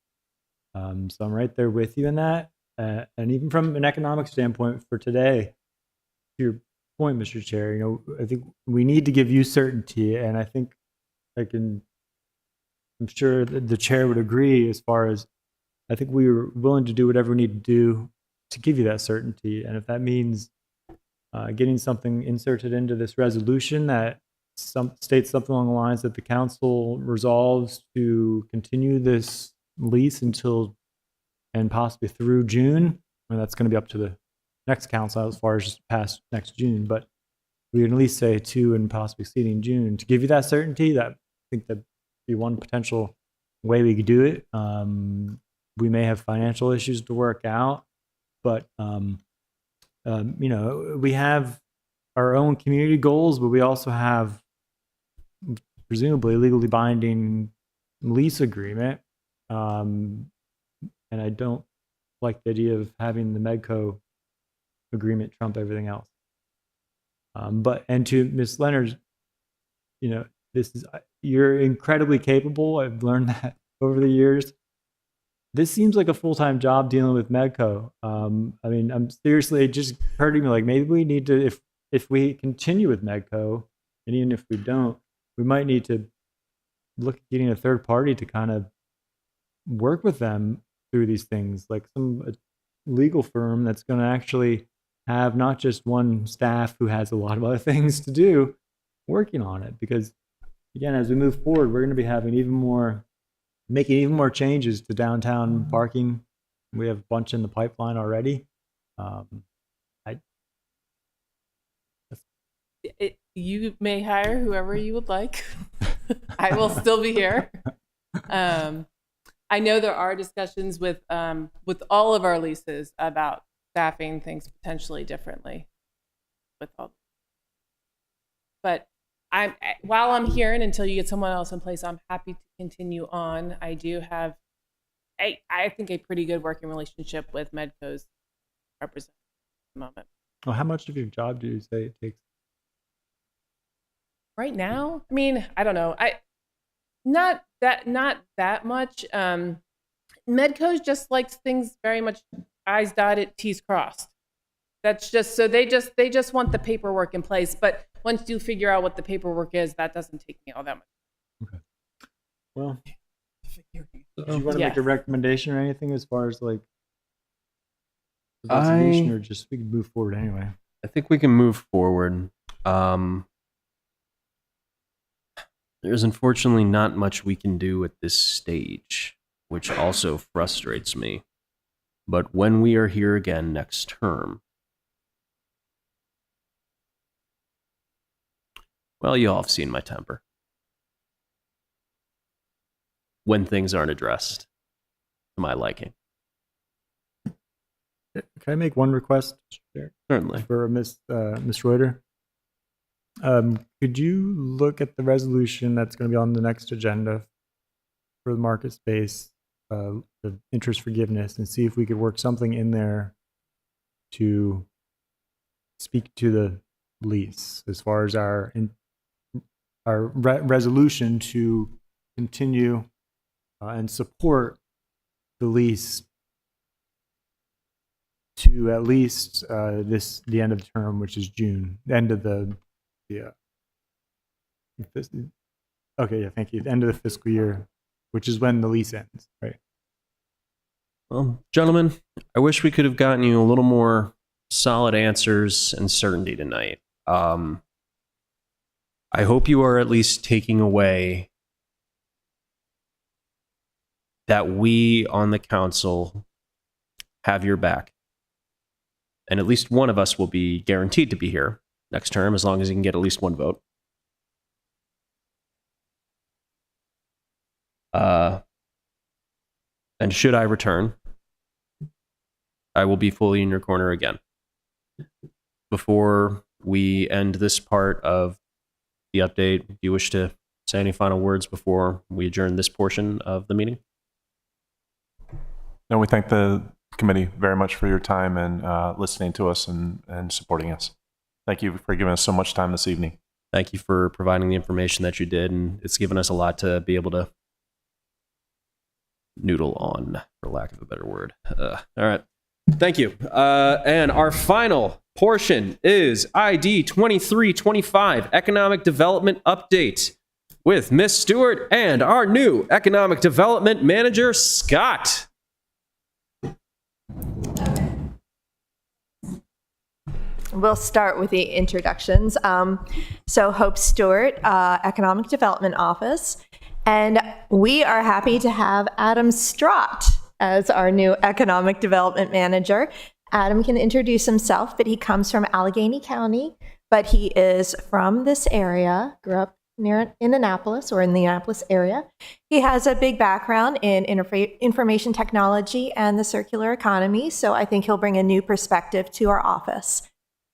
So I'm right there with you in that. And even from an economic standpoint for today, to your point, Mr. Chair, I think we need to give you certainty, and I think I'm sure that the chair would agree as far as I think we were willing to do whatever we need to do to give you that certainty. And if that means getting something inserted into this resolution that states something along the lines that the council resolves to continue this lease until and possibly through June, I mean, that's going to be up to the next council as far as past next June, but we can at least say to and possibly exceeding June to give you that certainty. That I think that'd be one potential way we could do it. We may have financial issues to work out, but we have our own community goals, but we also have presumably a legally binding lease agreement. And I don't like the idea of having the Medco agreement trump everything else. And to Ms. Leonard, you're incredibly capable. I've learned that over the years. This seems like a full-time job dealing with Medco. I mean, I'm seriously just hurting me. Like maybe we need to, if we continue with Medco, and even if we don't, we might need to look at getting a third party to kind of work with them through these things, like some legal firm that's going to actually have not just one staff who has a lot of other things to do working on it. Because again, as we move forward, we're going to be having making even more changes to downtown parking. We have a bunch in the pipeline already. You may hire whoever you would like. I will still be here. I know there are discussions with all of our leases about staffing things potentially differently. But while I'm here and until you get someone else in place, I'm happy to continue on. I do have, I think, a pretty good working relationship with Medco's representative at the moment. Well, how much of your job do you say it takes? Right now, I mean, I don't know. Not that much. Medco's just likes things very much I's dotted, T's crossed. That's just so they just want the paperwork in place. But once you figure out what the paperwork is, that doesn't take me all that much. Okay. Well, do you want to make a recommendation or anything as far as like the resolution, or just we can move forward anyway? I think we can move forward. There's unfortunately not much we can do at this stage, which also frustrates me. But when we are here again next term, well, you all have seen my temper. When things aren't addressed to my liking. Can I make one request? Certainly. For Ms. Reuter? Could you look at the resolution that's going to be on the next agenda for the market space, the interest forgiveness, and see if we could work something in there to speak to the lease as far as our resolution to continue and support the lease to at least the end of the term, which is June, the end of the thank you. The end of the fiscal year, which is when the lease ends, right? Well, gentlemen, I wish we could have gotten you a little more solid answers and certainty tonight. I hope you are at least taking away that we on the council have your back. And at least one of us will be guaranteed to be here next term, as long as he can get at least one vote. And should I return, I will be fully in your corner again. Before we end this part of the update, do you wish to say any final words before we adjourn this portion of the meeting? No, we thank the committee very much for your time and listening to us and supporting us. Thank you for giving us so much time this evening. Thank you for providing the information that you did, and it's given us a lot to be able to noodle on, for lack of a better word. All right. Thank you. And our final portion is ID 2325, Economic Development Update, with Miss Stewart and our new Economic Development Manager, Scott. We'll start with the introductions. So Hope Stewart, Economic Development Office, and we are happy to have Adam Strott as our new Economic Development Manager. Adam can introduce himself, but he comes from Allegheny County, but he is from this area, grew up near in Annapolis or in the Annapolis area. He has a big background in information technology and the circular economy, so I think he'll bring a new perspective to our office.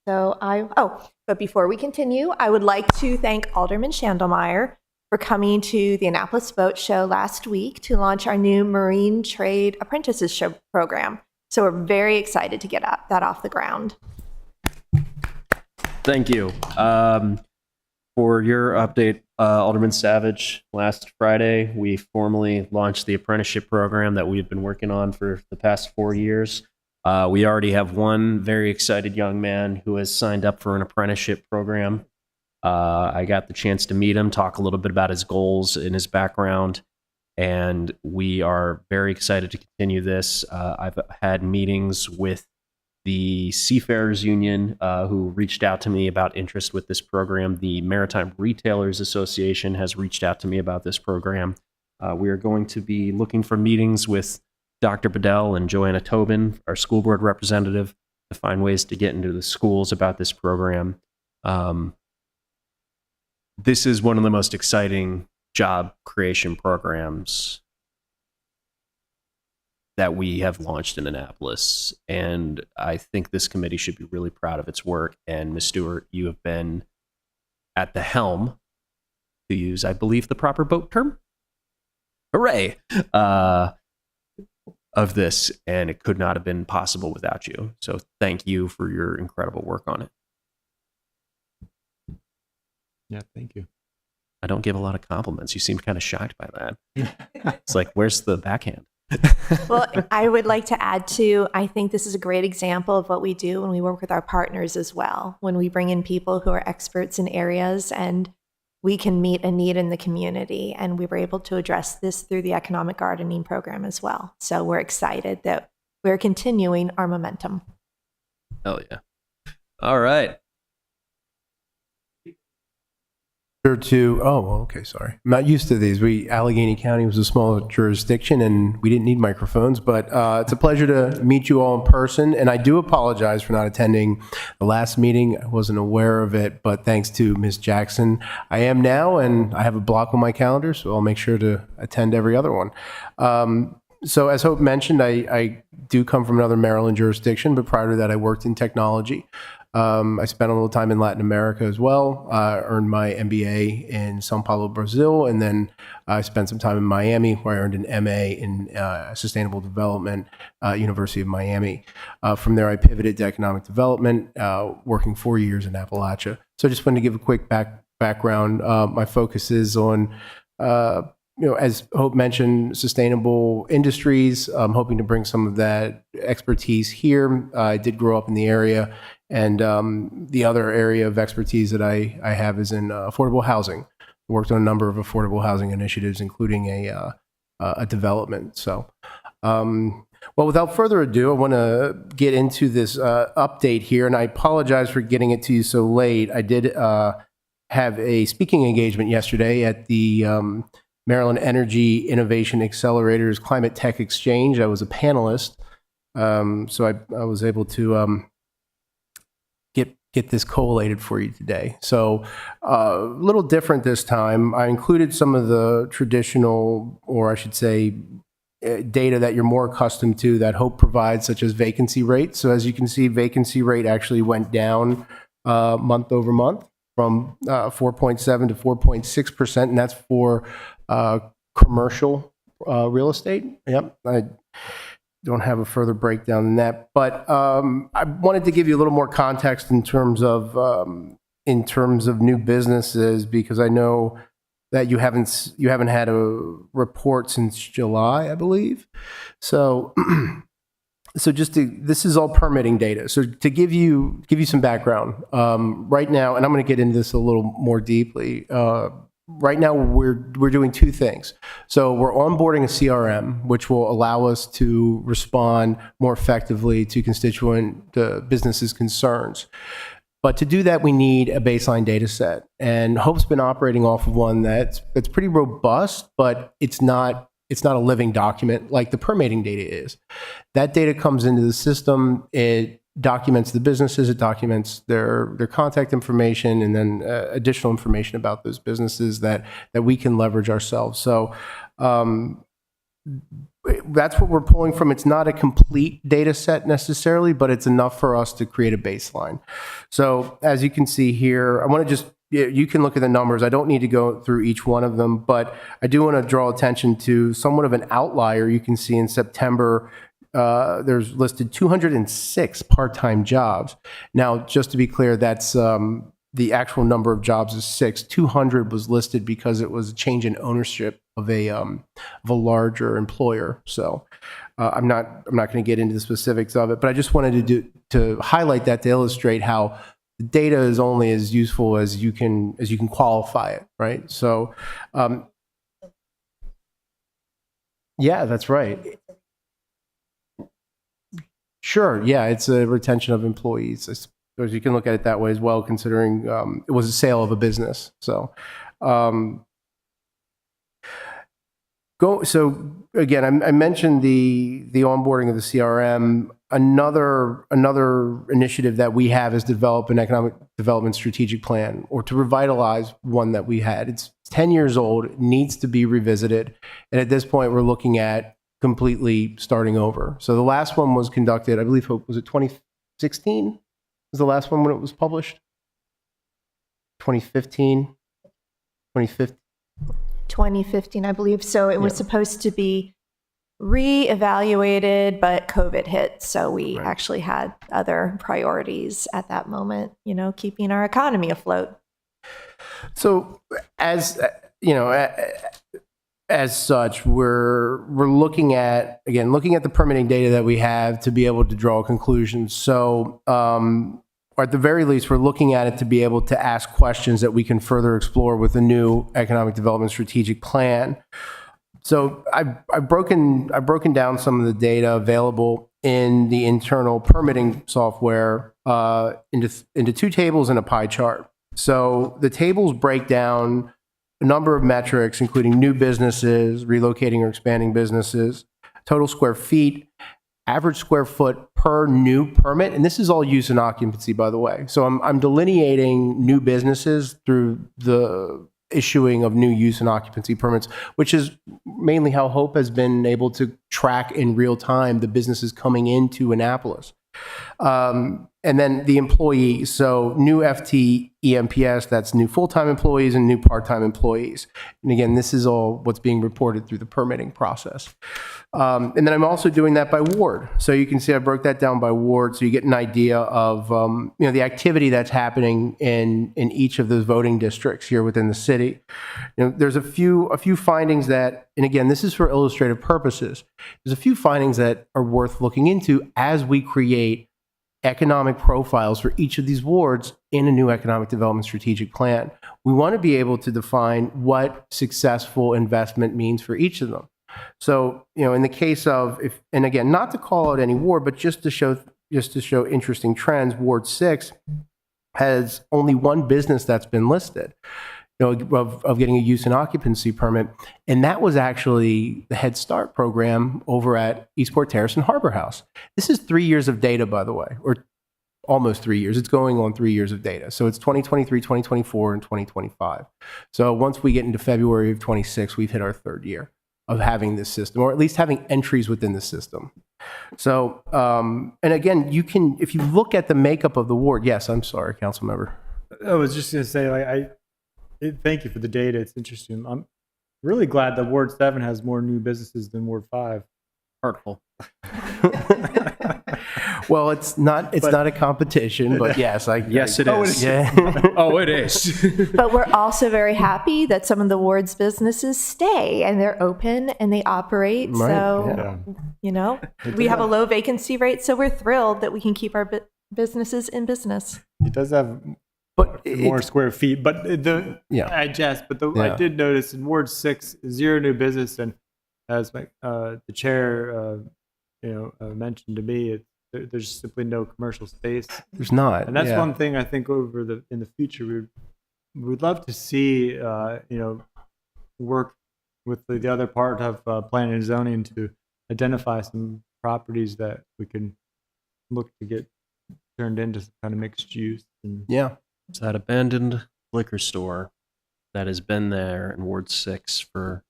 But before we continue, I would like to thank Alderman Schandelmeyer for coming to the Annapolis Boat Show last week to launch our new Marine Trade Apprentices Show program. So we're very excited to get that off the ground. Thank you. For your update, Alderman Savage, last Friday, we formally launched the apprenticeship program that we've been working on for the past 4 years. We already have one very excited young man who has signed up for an apprenticeship program. I got the chance to meet him, talk a little bit about his goals and his background, and we are very excited to continue this. I've had meetings with the Seafarers Union, who reached out to me about interest with this program. The Maritime Retailers Association has reached out to me about this program. We are going to be looking for meetings with Dr. Bedell and Joanna Tobin, our school board representative, to find ways to get into the schools about this program. This is one of the most exciting job creation programs that we have launched in Annapolis, and I think this committee should be really proud of its work. And Ms. Stewart, you have been at the helm, to use, I believe, the proper boat term. Hooray! Of this, and it could not have been possible without you. So thank you for your incredible work on it. Yeah, thank you. I don't give a lot of compliments. You seemed kind of shocked by that. It's like, where's the backhand? Well, I would like to add to, I think this is a great example of what we do when we work with our partners as well. When we bring in people who are experts in areas and we can meet a need in the community, and we were able to address this through the economic gardening program as well. So we're excited that we're continuing our momentum. Hell yeah. All right. Sorry. I'm not used to these. Allegheny County was a small jurisdiction and we didn't need microphones, but it's a pleasure to meet you all in person. And I do apologize for not attending the last meeting. I wasn't aware of it, but thanks to Ms. Jackson, I am now, and I have a block on my calendar, so I'll make sure to attend every other one. So as Hope mentioned, I do come from another Maryland jurisdiction, but prior to that, I worked in technology. I spent a little time in Latin America as well. Earned my MBA in Sao Paulo, Brazil, and then I spent some time in Miami, where I earned an MA in Sustainable Development, University of Miami. From there, I pivoted to economic development, working 4 years in Appalachia. So I just wanted to give a quick background. My focus is on as Hope mentioned, sustainable industries. I'm hoping to bring some of that expertise here. I did grow up in the area, and the other area of expertise that I have is in affordable housing. I worked on a number of affordable housing initiatives, including a development. So, well, without further ado, I want to get into this update here, and I apologize for getting it to you so late. I did have a speaking engagement yesterday at the Maryland Energy Innovation Accelerators Climate Tech Exchange. I was a panelist, so I was able to get this collated for you today. So a little different this time. I included some of the traditional, or I should say, data that you're more accustomed to that Hope provides, such as vacancy rate. So as you can see, vacancy rate actually went down month over month from 4.7 to 4.6%, and that's for commercial real estate. Yep, I don't have a further breakdown than that, but I wanted to give you a little more context in terms of new businesses, because I know that you haven't had a report since July, I believe. So this is all permitting data. So to give you some background, right now, and I'm going to get into this a little more deeply. Right now, we're doing two things. So we're onboarding a CRM, which will allow us to respond more effectively to constituent businesses' concerns. But to do that, we need a baseline data set. And Hope's been operating off of one that's pretty robust, but it's not a living document like the permitting data is. That data comes into the system. It documents the businesses, it documents their contact information, and then additional information about those businesses that we can leverage ourselves. So that's what we're pulling from. It's not a complete data set necessarily, but it's enough for us to create a baseline. So as you can see here, I want to just, you can look at the numbers. I don't need to go through each one of them, but I do want to draw attention to somewhat of an outlier. You can see in September, there's listed 206 part-time jobs. Now, just to be clear, that's the actual number of jobs is 6. 200 was listed because it was a change in ownership of a larger employer. So I'm not going to get into the specifics of it, but I just wanted to highlight that to illustrate how the data is only as useful as you can qualify it, right? So, yeah, that's right. Sure. Yeah, it's a retention of employees. I suppose you can look at it that way as well, considering it was a sale of a business. So, So again, I mentioned the onboarding of the CRM. Another initiative that we have is develop an economic development strategic plan, or to revitalize one that we had. It's 10 years old, it needs to be revisited, and at this point, we're looking at completely starting over. So the last one was conducted, I believe, was it 2016? Was the last one when it was published? 2015? 2015, I believe. So it was supposed to be re-evaluated, but COVID hit. So we actually had other priorities at that moment, keeping our economy afloat. So as such, we're looking at the permitting data that we have to be able to draw conclusions. So, or at the very least, we're looking at it to be able to ask questions that we can further explore with the new economic development strategic plan. So I've broken down some of the data available in the internal permitting software into two tables and a pie chart. So the tables break down a number of metrics, including new businesses, relocating or expanding businesses, total square feet, average square foot per new permit, and this is all use and occupancy, by the way. So I'm delineating new businesses through the issuing of new use and occupancy permits, which is mainly how Hope has been able to track in real time the businesses coming into Annapolis. And then the employees, so new FT EMPS, that's new full-time employees and new part-time employees. And again, this is all what's being reported through the permitting process. And then I'm also doing that by ward. So you can see I broke that down by ward, so you get an idea of the activity that's happening in each of those voting districts here within the city. There's a few findings that, and again, this is for illustrative purposes. There's a few findings that are worth looking into as we create economic profiles for each of these wards in a new economic development strategic plan. We want to be able to define what successful investment means for each of them. So, in the case of, and again, not to call out any ward, but just to show interesting trends, Ward 6 has only one business that's been listed, of getting a use and occupancy permit. And that was actually the Head Start program over at Eastport Terrace and Harbor House. This is 3 years of data, by the way, or almost 3 years. It's going on 3 years of data. So it's 2023, 2024, and 2025. So once we get into February of 26, we've hit our third year of having this system, or at least having entries within the system. So, and again, you can, if you look at the makeup of the ward, yes, I'm sorry, council member. I was just going to say, thank you for the data. It's interesting. I'm really glad that Ward 7 has more new businesses than Ward 5. Hurtful. Well, it's not a competition, but yes, Yes, it is. Yeah. Oh, it is. But we're also very happy that some of the ward's businesses stay and they're open and they operate. Right, So, you know, we have a low vacancy rate. So we're thrilled that we can keep our businesses in business. It does have But more square feet, but I Yeah. did notice in Ward 6, 0 new business, and as the chair mentioned to me, there's simply no commercial space, there's not. and that's yeah. one thing I think in the future we would love to see work with the other part of planning and zoning to identify some properties that we can look to get turned into some kind of mixed use. And Yeah. It's that abandoned liquor store that has been there in Ward 6 for,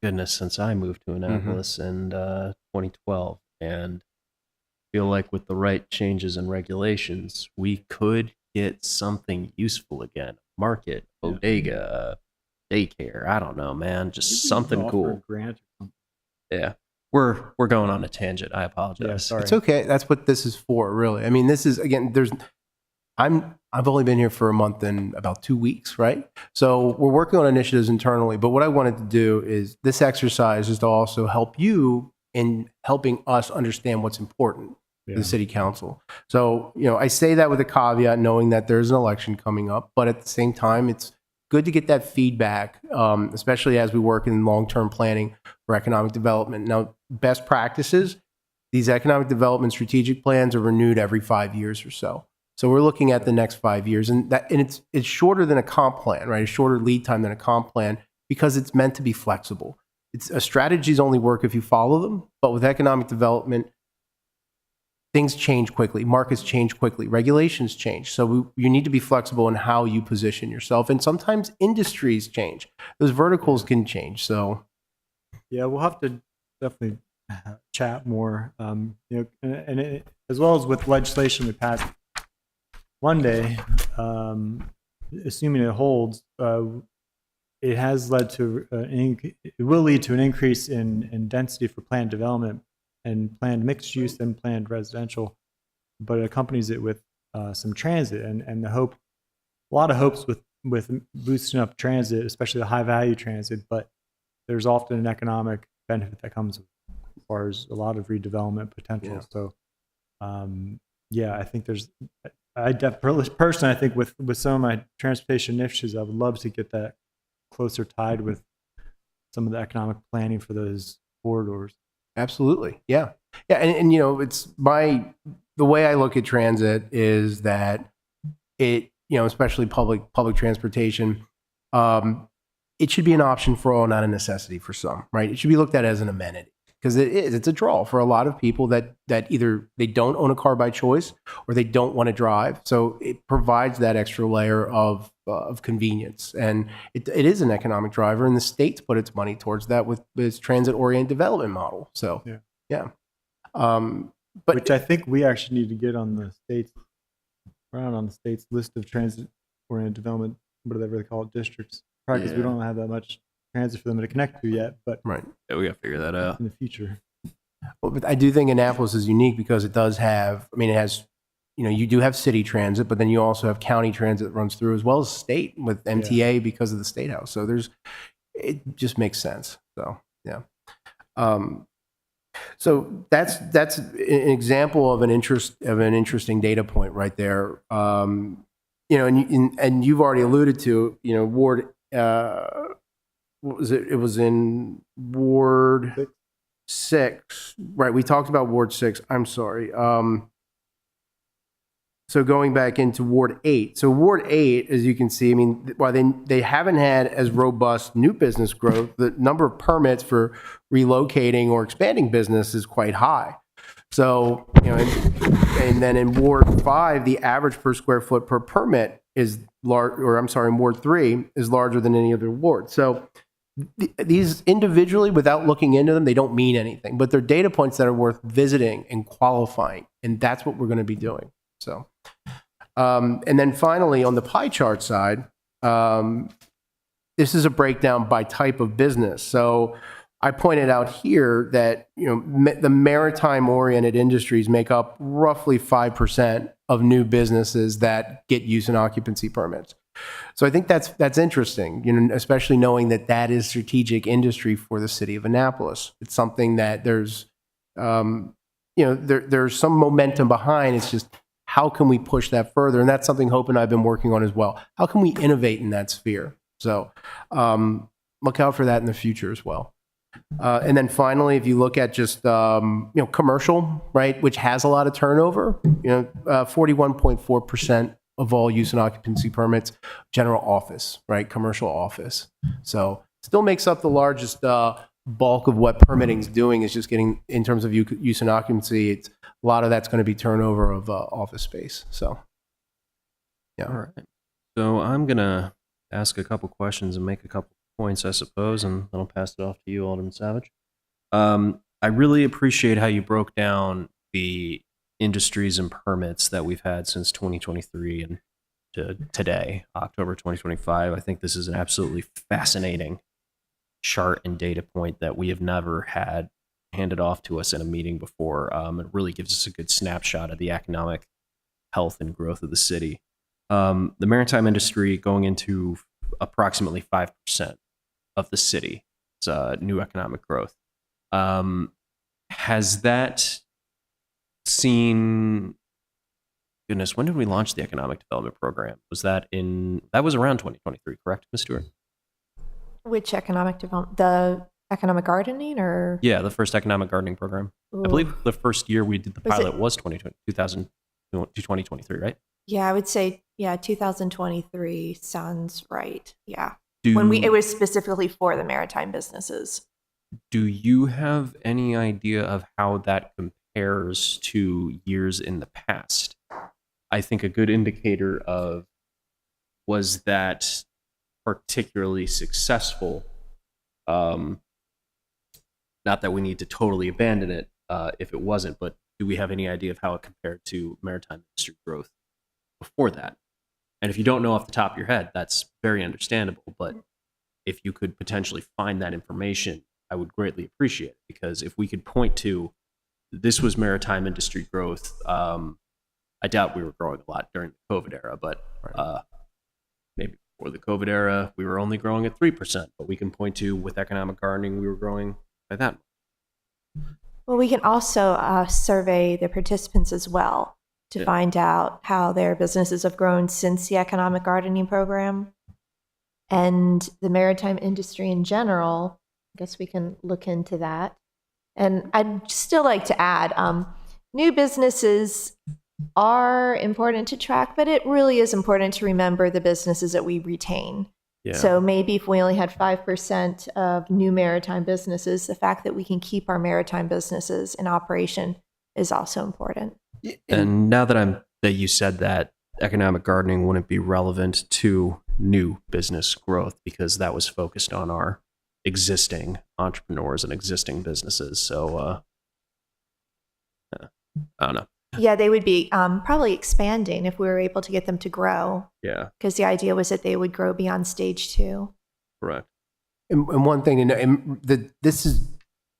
goodness, since I moved to Annapolis in 2012. And I feel like with the right changes and regulations, we could get something useful again. Market, bodega, daycare. I don't know, man. Just something offer a cool. grant or something. Yeah. We're going on a tangent. I apologize. Yeah, sorry. It's okay. That's what this is for, really. I mean, this is, again, I've only been here for a month and about 2 weeks, right? So we're working on initiatives internally, but what I wanted to do is this exercise is to also help you in helping us understand what's important to the city council. So, I say that with a caveat, knowing that there's an election coming up, but at the same time, it's good to get that feedback, especially as we work in long-term planning for economic development. Now, best practices, these economic development strategic plans are renewed every 5 years or so. So we're looking at the next 5 years, and it's shorter than a comp plan, right? A shorter lead time than a comp plan because it's meant to be flexible. Strategies only work if you follow them, but with economic development, things change quickly, markets change quickly, regulations change. So you need to be flexible in how you position yourself, and sometimes industries change. Those verticals can change. So Yeah, we'll have to definitely chat more, as well as with legislation we passed Monday, assuming it holds, it has led to it will lead to an increase in density for planned development and planned mixed use and planned residential, but it accompanies it with some transit and a lot of hopes with boosting up transit, especially the high value transit, but there's often an economic benefit that comes as far as a lot of redevelopment potential. So, I think personally, I think with some of my transportation initiatives, I would love to get that closer tied with some of the economic planning for those corridors. absolutely, yeah. And it's the way I look at transit is that it, especially public transportation, it should be an option for all, not a necessity for some, right? It should be looked at as an amenity because it's a draw for a lot of people that either they don't own a car by choice or they don't want to drive. So it provides that extra layer of convenience, and it is an economic driver, and the state's put its money towards that with its transit-oriented development model. So yeah. But which I think we actually need to get on the state's list of transit-oriented development, whatever they call it, districts. Probably because we don't have that much transit for them to connect to yet, but right. Yeah, we got to figure that out. in the future. Well, but I do think Annapolis is unique because it does have, it has, you do have city transit, but then you also have county transit that runs through as well as state with MTA because of the State House. So it just makes sense. So, yeah. So that's an example of an interesting data point right there. And you've already alluded to, Ward, what was it? It was in Ward 6, right? We talked about Ward 6. I'm sorry. So going back into Ward 8. So Ward 8, as you can see, while they haven't had as robust new business growth, the number of permits for relocating or expanding business is quite high. So, and then in Ward 5, the average per square foot per permit is large, in Ward 3 is larger than any other ward. So these individually, without looking into them, they don't mean anything, but they're data points that are worth visiting and qualifying. And that's what we're going to be doing. So, and then finally on the pie chart side, this is a breakdown by type of business. So I pointed out here that the maritime-oriented industries make up roughly 5% of new businesses that get use and occupancy permits. So I think that's interesting, especially knowing that that is strategic industry for the city of Annapolis. It's something that there's there's some momentum behind. It's just how can we push that further? And that's something Hope and I have been working on as well. How can we innovate in that sphere? So look out for that in the future as well. And then finally, if you look at just commercial, right, which has a lot of turnover, 41.4% of all use and occupancy permits, general office, right, commercial office. So still makes up the largest bulk of what permitting is doing, is just getting, in terms of use and occupancy, it's a lot of that's going to be turnover of office space. So, yeah. All right. So I'm going to ask a couple questions and make a couple points, I suppose, and then I'll pass it off to you, Alderman Savage. I really appreciate how you broke down the industries and permits that we've had since 2023 and to today, October 2025. I think this is an absolutely fascinating chart and data point that we have never had handed off to us in a meeting before. It really gives us a good snapshot of the economic health and growth of the city. The maritime industry going into approximately 5% of the city. It's new economic growth. Has that seen, goodness, when did we launch the economic development program? That was around 2023, correct, Ms. Stewart? Which economic development? The economic gardening, or? Yeah, the first economic gardening program. Ooh. I believe the first year we did the Was pilot it- was 2023, right? Yeah, I would say 2023 sounds right. Yeah, Do, it was specifically for the maritime businesses. do you have any idea of how that compares to years in the past? I think a good indicator of was that particularly successful. Not that we need to totally abandon it if it wasn't, but do we have any idea of how it compared to maritime industry growth before that? And if you don't know off the top of your head, that's very understandable. But if you could potentially find that information, I would greatly appreciate it, because if we could point to this was maritime industry growth, I doubt we were growing a lot during the COVID era, but maybe before the COVID era, we were only growing at 3%, but we can point to with economic gardening, we were growing by that. Well, we can also survey the participants as well to find out how their businesses have grown since the economic gardening program, and the maritime industry in general. I guess we can look into that. And I'd still like to add, new businesses are important to track, but it really is important to remember the businesses that we retain. Yeah. So maybe if we only had 5% of new maritime businesses, the fact that we can keep our maritime businesses in operation is also important. And now that you said that, economic gardening wouldn't be relevant to new business growth, because that was focused on our existing entrepreneurs and existing businesses. So I don't know. Yeah, they would be probably expanding if we were able to get them to grow, Yeah, because the idea was that they would grow beyond stage 2. correct. And one thing to know, this is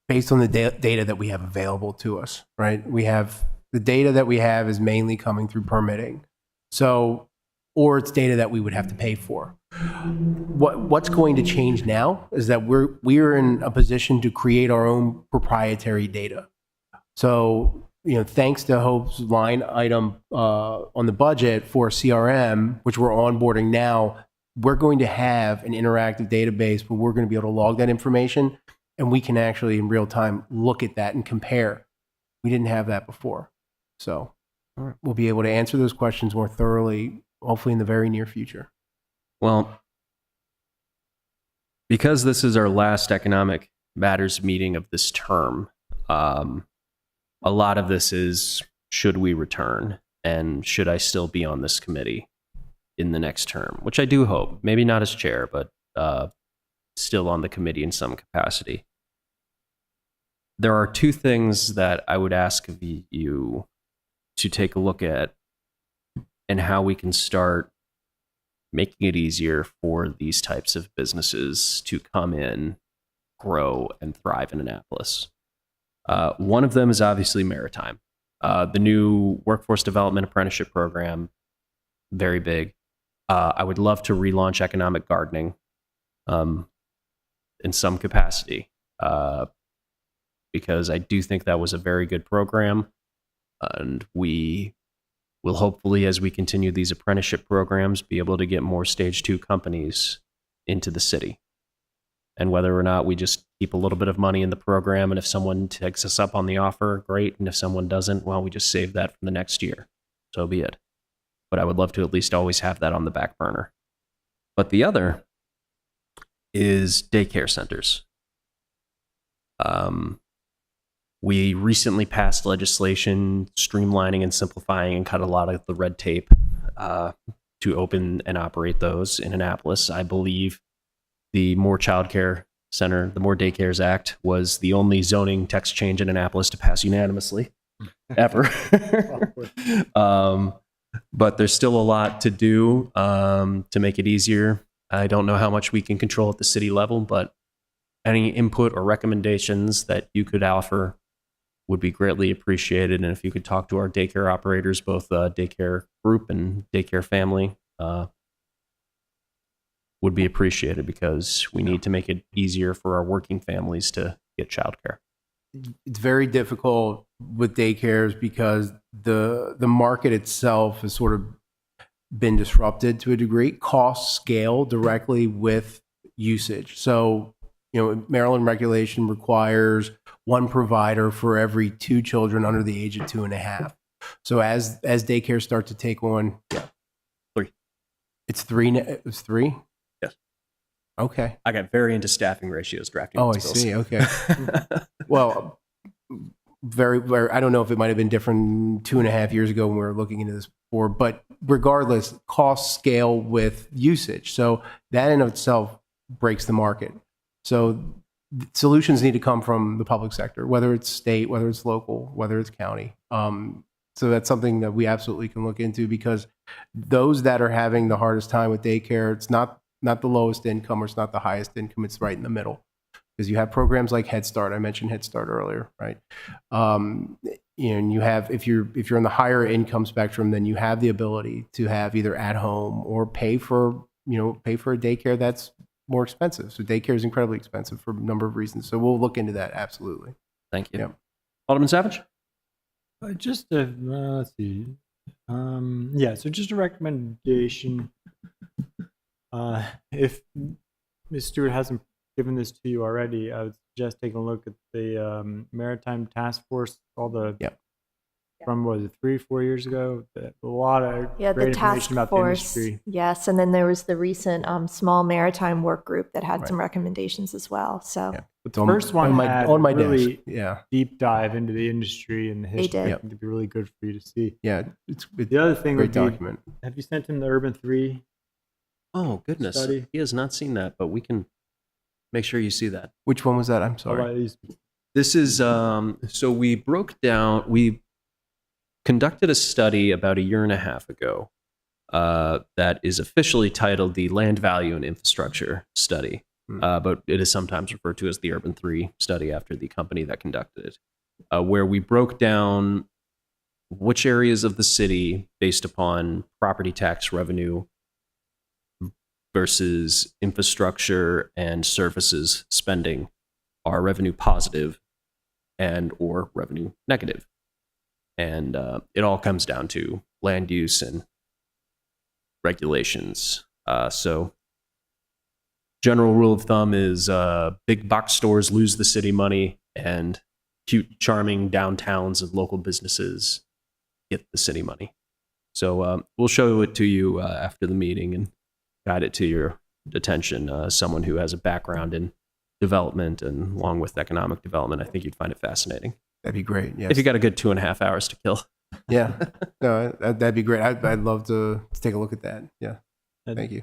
based on the data that we have available to us, right? The data that we have is mainly coming through permitting. So, or it's data that we would have to pay for. What's going to change now is that we're in a position to create our own proprietary data. So, thanks to Hope's line item on the budget for CRM, which we're onboarding now, we're going to have an interactive database where we're going to be able to log that information, and we can actually in real time look at that and compare. We didn't have that before. So we'll be able to answer those questions more thoroughly, hopefully in the very near future. Well, because this is our last Economic Matters meeting of this term, a lot of this is, should we return, and should I still be on this committee in the next term, which I do hope, maybe not as chair, but still on the committee in some capacity. There are two things that I would ask of you to take a look at, and how we can start making it easier for these types of businesses to come in grow and thrive in Annapolis. One of them is obviously maritime. The new workforce development apprenticeship program, very big. I would love to relaunch economic gardening in some capacity because I do think that was a very good program. And we will hopefully, as we continue these apprenticeship programs, be able to get more stage 2 companies into the city. And whether or not we just keep a little bit of money in the program, and if someone takes us up on the offer, great. And if someone doesn't, well, we just save that for the next year. So be it. But I would love to at least always have that on the back burner. But the other is daycare centers. We recently passed legislation streamlining and simplifying and cut a lot of the red tape to open and operate those in Annapolis. I believe the More Childcare Center, the More Daycares Act, was the only zoning text change in Annapolis to pass unanimously ever. But there's still a lot to do to make it easier. I don't know how much we can control at the city level, but any input or recommendations that you could offer would be greatly appreciated. And if you could talk to our daycare operators, both daycare group and daycare family, would be appreciated, because we need to make it easier for our working families to get childcare. It's very difficult with daycares because the market itself has sort of been disrupted to a degree. Costs scale directly with usage. So, Maryland regulation requires one provider for every 2 children under the age of 2.5. So as daycares start to take on, 3. It's 3. It's 3. Yes. Okay. I got very into staffing ratios drafting. Oh, I these bills. see. Okay. Well, very, very, I don't know if it might have been different 2.5 years ago when we were looking into this before, but regardless, costs scale with usage. So that in itself breaks the market. So solutions need to come from the public sector, whether it's state, whether it's local, whether it's county. So that's something that we absolutely can look into, because those that are having the hardest time with daycare, it's not the lowest income or it's not the highest income, it's right in the middle. Because you have programs like Head Start. I mentioned Head Start earlier, right? And you have, if you're in the higher income spectrum, then you have the ability to have either at home or pay for a daycare that's more expensive. So daycare is incredibly expensive for a number of reasons. So we'll look into that, absolutely. Thank you. Yep. Alderman Savage? Just let's see. So just a recommendation. If Ms. Stewart hasn't given this to you already, I would suggest taking a look at the Maritime Task Force, all the from 3-4 years ago. A lot of great the task information about force, the industry. Yes, and then there was the recent small maritime work group that had some recommendations as well. So But the first one had on my really desk. Yeah. deep dive into the industry and the history. did. I think it'd be really good for you to see. Yeah. It's The other thing great would be, document. have you sent him the Urban 3? Oh, goodness. Study. He has not seen that, but we can make sure you see that. Which one was that? I'm sorry. About these- This is, so we conducted a study about 1.5 years ago that is officially titled the Land Value and Infrastructure Study, but it is sometimes referred to as the Urban 3 study after the company that conducted it, where we broke down which areas of the city, based upon property tax revenue versus infrastructure and services spending, are revenue positive and or revenue negative. And it all comes down to land use and regulations. So general rule of thumb is big box stores lose the city money, and cute, charming downtowns of local businesses get the city money. So we'll show it to you after the meeting and guide it to your attention. Someone who has a background in development and along with economic development, I think you'd find it fascinating. That'd be great. Yes. If you got a good 2.5 hours to kill. Yeah. No, that'd be great. I'd love to take a look at that. Yeah. Thank you.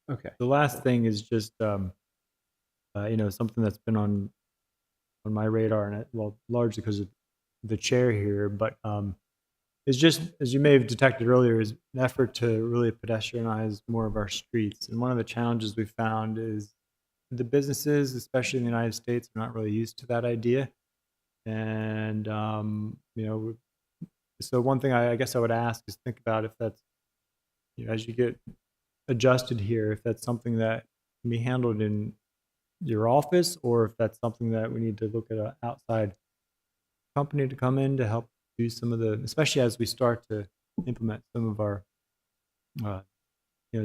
Okay. The last thing is just, something that's been on my radar, and largely because of the chair here, but it's just, as you may have detected earlier, is an effort to really pedestrianize more of our streets. And one of the challenges we found is the businesses, especially in the United States, are not really used to that idea. And, so one thing I guess I would ask is think about if that's, as you get adjusted here, if that's something that can be handled in your office, or if that's something that we need to look at an outside company to come in to help do some of the, especially as we start to implement some of our,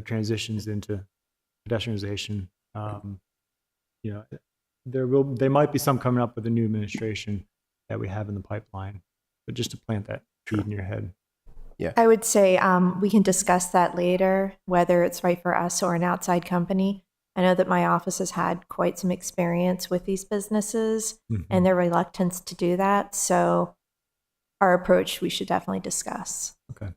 transitions into pedestrianization. There might be some coming up with the new administration that we have in the pipeline, but just to plant that seed in your head. I would say we can discuss that later, whether it's right for us or an outside company. I know that my office has had quite some experience with these businesses and their reluctance to do that. So our approach, we should definitely discuss. Okay.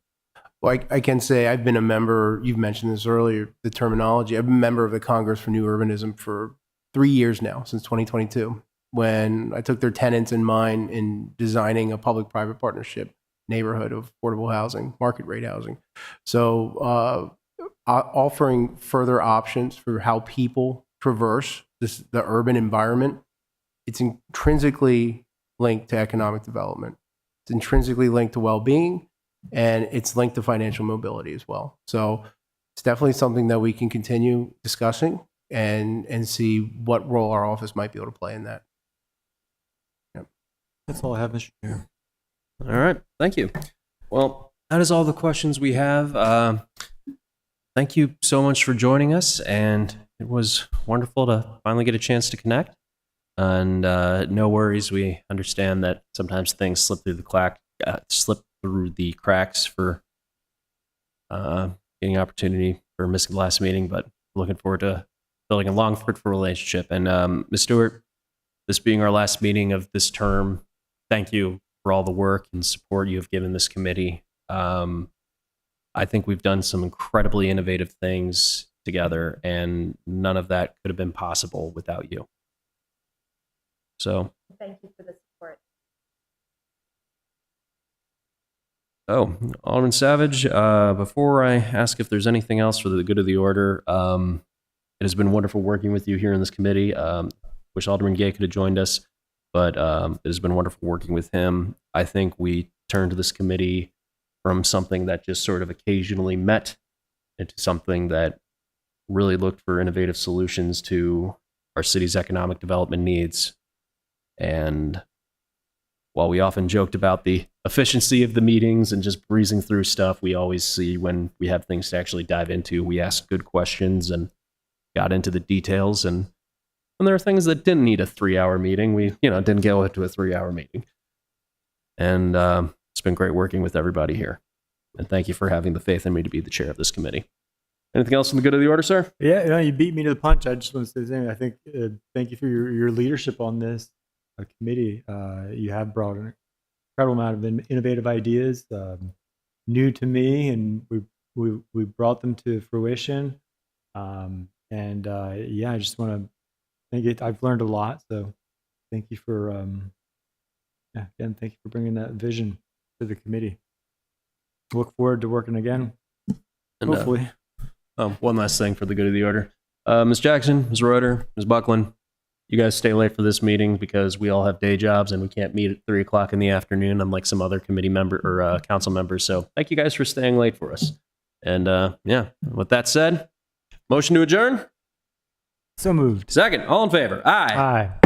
Well, I can say I've been a member, you've mentioned this earlier, the terminology. I've been a member of the Congress for New Urbanism for 3 years now, since 2022, when I took their tenets in mind in designing a public-private partnership neighborhood of affordable housing, market rate housing. So offering further options for how people traverse the urban environment, it's intrinsically linked to economic development. It's intrinsically linked to well-being, and it's linked to financial mobility as well. So it's definitely something that we can continue discussing and see what role our office might be able to play in that. Yep. That's all I have, Mr. Chair. All right. Thank you. Well, that is all the questions we have. Thank you so much for joining us, and it was wonderful to finally get a chance to connect. And no worries, we understand that sometimes things slip through the cracks for getting opportunity for missing the last meeting, but looking forward to building a long, fruitful relationship. And Ms. Stewart, this being our last meeting of this term, thank you for all the work and support you have given this committee. I think we've done some incredibly innovative things together, and none of that could have been possible without you. So Thank you for the support. Oh, Alderman Savage, before I ask if there's anything else for the good of the order, it has been wonderful working with you here in this committee. Wish Alderman Gay could have joined us, but it has been wonderful working with him. I think we turned to this committee from something that just sort of occasionally met into something that really looked for innovative solutions to our city's economic development needs. And while we often joked about the efficiency of the meetings and just breezing through stuff, we always see when we have things to actually dive into, we asked good questions and got into the details. And when there are things that didn't need a 3-hour meeting, we didn't go into a 3-hour meeting. And it's been great working with everybody here. And thank you for having the faith in me to be the chair of this committee. Anything else in the good of the order, sir? Yeah, you beat me to the punch. I just want to say, I think, thank you for your leadership on this committee. You have brought an incredible amount of innovative ideas, new to me, and we brought them to fruition. I just want to thank you. I've learned a lot, so thank you for again, thank you for bringing that vision to the committee. Look forward to working again, And, hopefully. One last thing for the good of the order. Ms. Jackson, Ms. Reuter, Ms. Buckland, you guys stay late for this meeting because we all have day jobs and we can't meet at 3 o'clock in the afternoon, unlike some other committee member or council members. So thank you guys for staying late for us. And with that said, motion to adjourn? So moved. Second, all in favor? Aye. Aye.